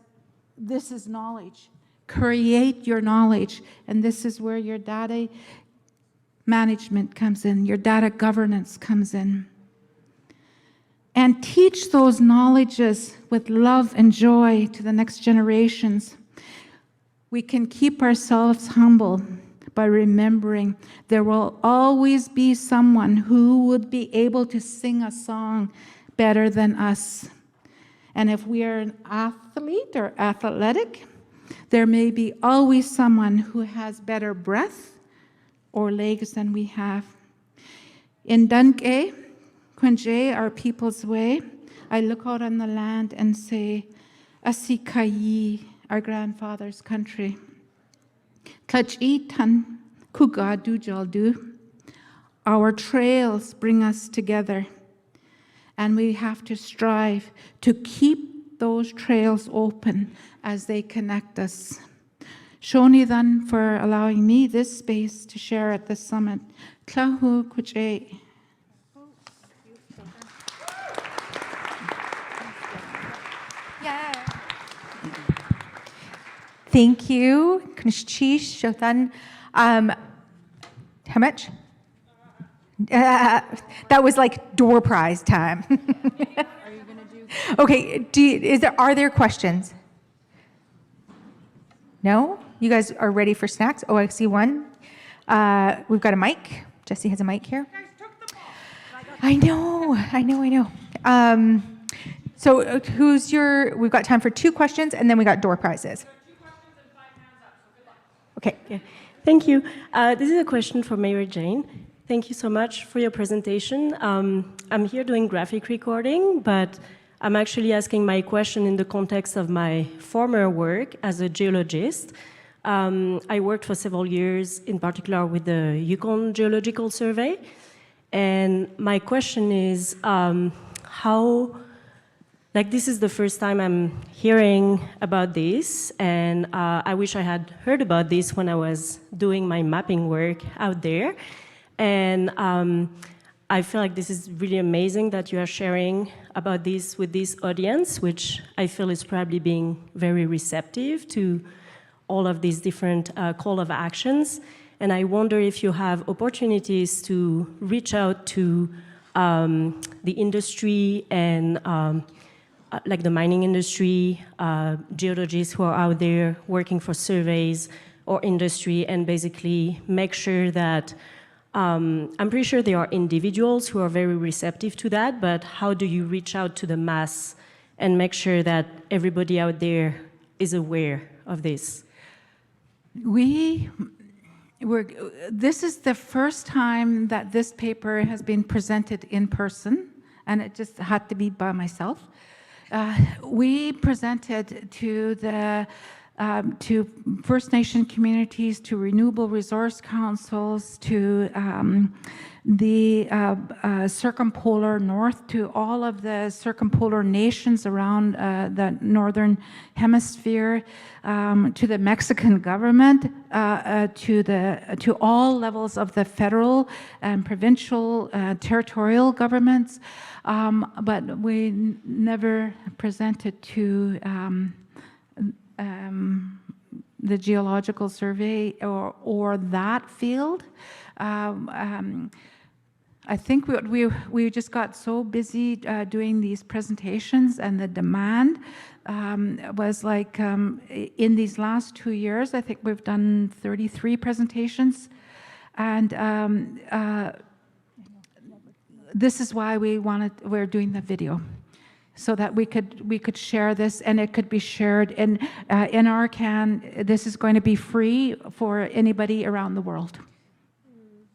this is knowledge. Create your knowledge, and this is where your data management comes in, your data governance comes in. And teach those knowledges with love and joy to the next generations. We can keep ourselves humble by remembering there will always be someone who would be able to sing a song better than us. And if we are an athlete or athletic, there may be always someone who has better breath or legs than we have. In Dundee, Quinje, our people's way, I look out on the land and say, Asikayi, our grandfather's country. Tlachitan, Kugadu Jaldu. Our trails bring us together, and we have to strive to keep those trails open as they connect us. Shoni then for allowing me this space to share at the summit. Tlahu Kuche. Thank you, Kunishish Shotan. How much? That was like door prize time. Are you gonna do? Okay. Are there questions? No? You guys are ready for snacks? Oh, I see one. We've got a mic. Jesse has a mic here. You guys took the ball. I know. So we've got time for 2 questions, and then we got door prizes. Okay. Yeah. Thank you. This is a question for Mayor Jane. Thank you so much for your presentation. I'm here doing graphic recording, but I'm actually asking my question in the context of my former work as a geologist. I worked for several years, in particular with the Yukon Geological Survey. And my question is, this is the first time I'm hearing about this, and I wish I had heard about this when I was doing my mapping work out there. And I feel like this is really amazing that you are sharing about this with this audience, which I feel is probably being very receptive to all of these different call of actions. And I wonder if you have opportunities to reach out to the industry and like the mining industry, geologists who are out there working for surveys or industry, and basically make sure that, I'm pretty sure there are individuals who are very receptive to that, but how do you reach out to the mass and make sure that everybody out there is aware of this? This is the first time that this paper has been presented in person, and it just had to be by myself. We presented to First Nation communities, to renewable resource councils, to the circumpolar north, to all of the circumpolar nations around the northern hemisphere, to the Mexican government, to all levels of the federal and provincial, territorial governments, but we never presented to the Geological Survey or that field. I think we just got so busy doing these presentations, and the demand was like, in these last 2 years, I think we've done 33 presentations, and this is why we're doing the video, so that we could share this, and it could be shared in Arcan. This is going to be free for anybody around the world.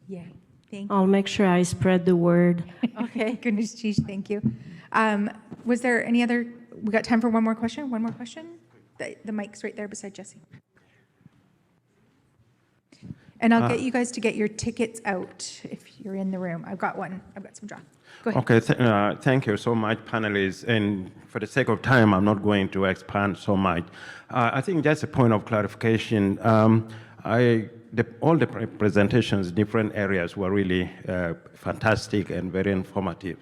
Yeah, thank you. I'll make sure I spread the word. Okay, goodness, geez, thank you. Was there any other? We got time for one more question. One more question. The mic's right there beside Jesse. And I'll get you guys to get your tickets out if you're in the room. I've got one. I've got some draw. Go ahead. Okay, thank you so much, panelists. And for the sake of time, I'm not going to expand so much. I think just a point of clarification. All the presentations, different areas were really fantastic and very informative.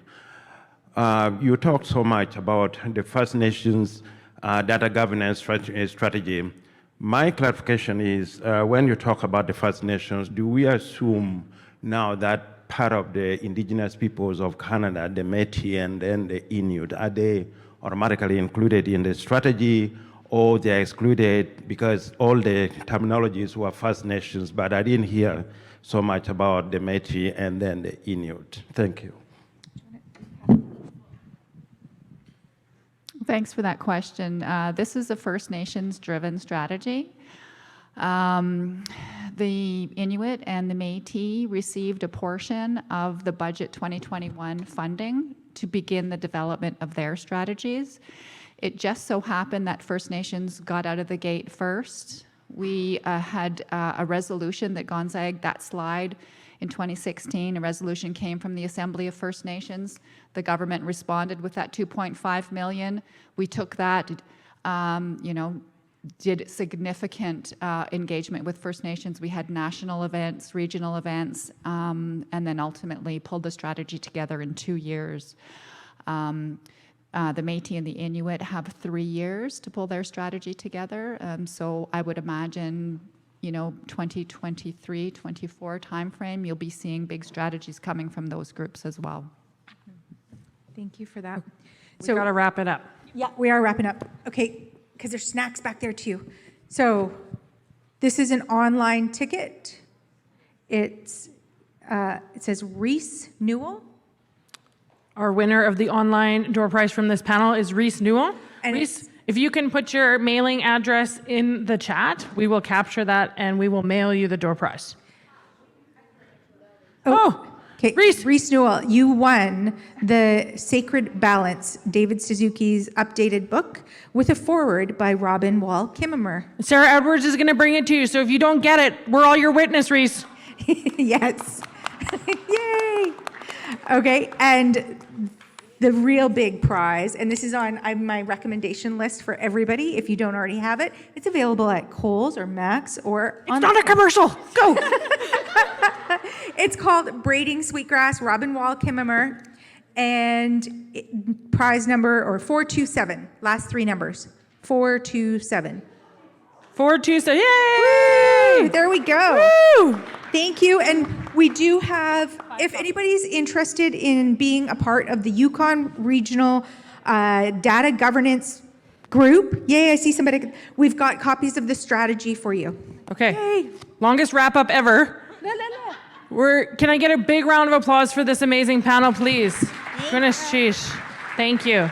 You talked so much about the First Nations data governance strategy. My clarification is, when you talk about the First Nations, do we assume now that part of the indigenous peoples of Canada, the Métis and then the Inuit, are they automatically included in the strategy, or they're excluded because all the terminologies were First Nations, but I didn't hear so much about the Métis and then the Inuit? Thank you. Thanks for that question. This is a First Nations-driven strategy. The Inuit and the Métis received a portion of the Budget 2021 funding to begin the development of their strategies. It just so happened that First Nations got out of the gate first. We had a resolution that Gonzague, that slide, in 2016, a resolution came from the Assembly of First Nations. The government responded with that $2.5 million. We took that, did significant engagement with First Nations. We had national events, regional events, and then ultimately pulled the strategy together in 2 years. The Métis and the Inuit have 3 years to pull their strategy together. So I would imagine 2023, 24 timeframe, you'll be seeing big strategies coming from those groups as well. Thank you for that. We got to wrap it up. Yeah, we are wrapping up. Okay, because there's snacks back there too. So this is an online ticket. It says Reese Newell. Our winner of the online door prize from this panel is Reese Newell. And Reese, if you can put your mailing address in the chat, we will capture that and we will mail you the door prize. Okay, Reese Newell, you won the Sacred Balance, David Suzuki's updated book, with a foreword by Robin Wall Kimmerer. Sarah Edwards is going to bring it to you, so if you don't get it, we're all your witness, Reese. Yes. Yay. Okay, and the real big prize, and this is on my recommendation list for everybody. If you don't already have it, it's available at Kohl's or Max or It's not a commercial. Go. It's called Braiding Sweetgrass, Robin Wall Kimmerer, and prize number 427. Last 3 numbers. 427. 427. Yay! Woo, there we go. Woo! Thank you. And we do have, if anybody's interested in being a part of the Yukon Regional Data Governance Group, yay, I see somebody. We've got copies of the strategy for you. Okay. Yay. Longest wrap up ever. Can I get a big round of applause for this amazing panel, please? Goodness sheesh. Thank you.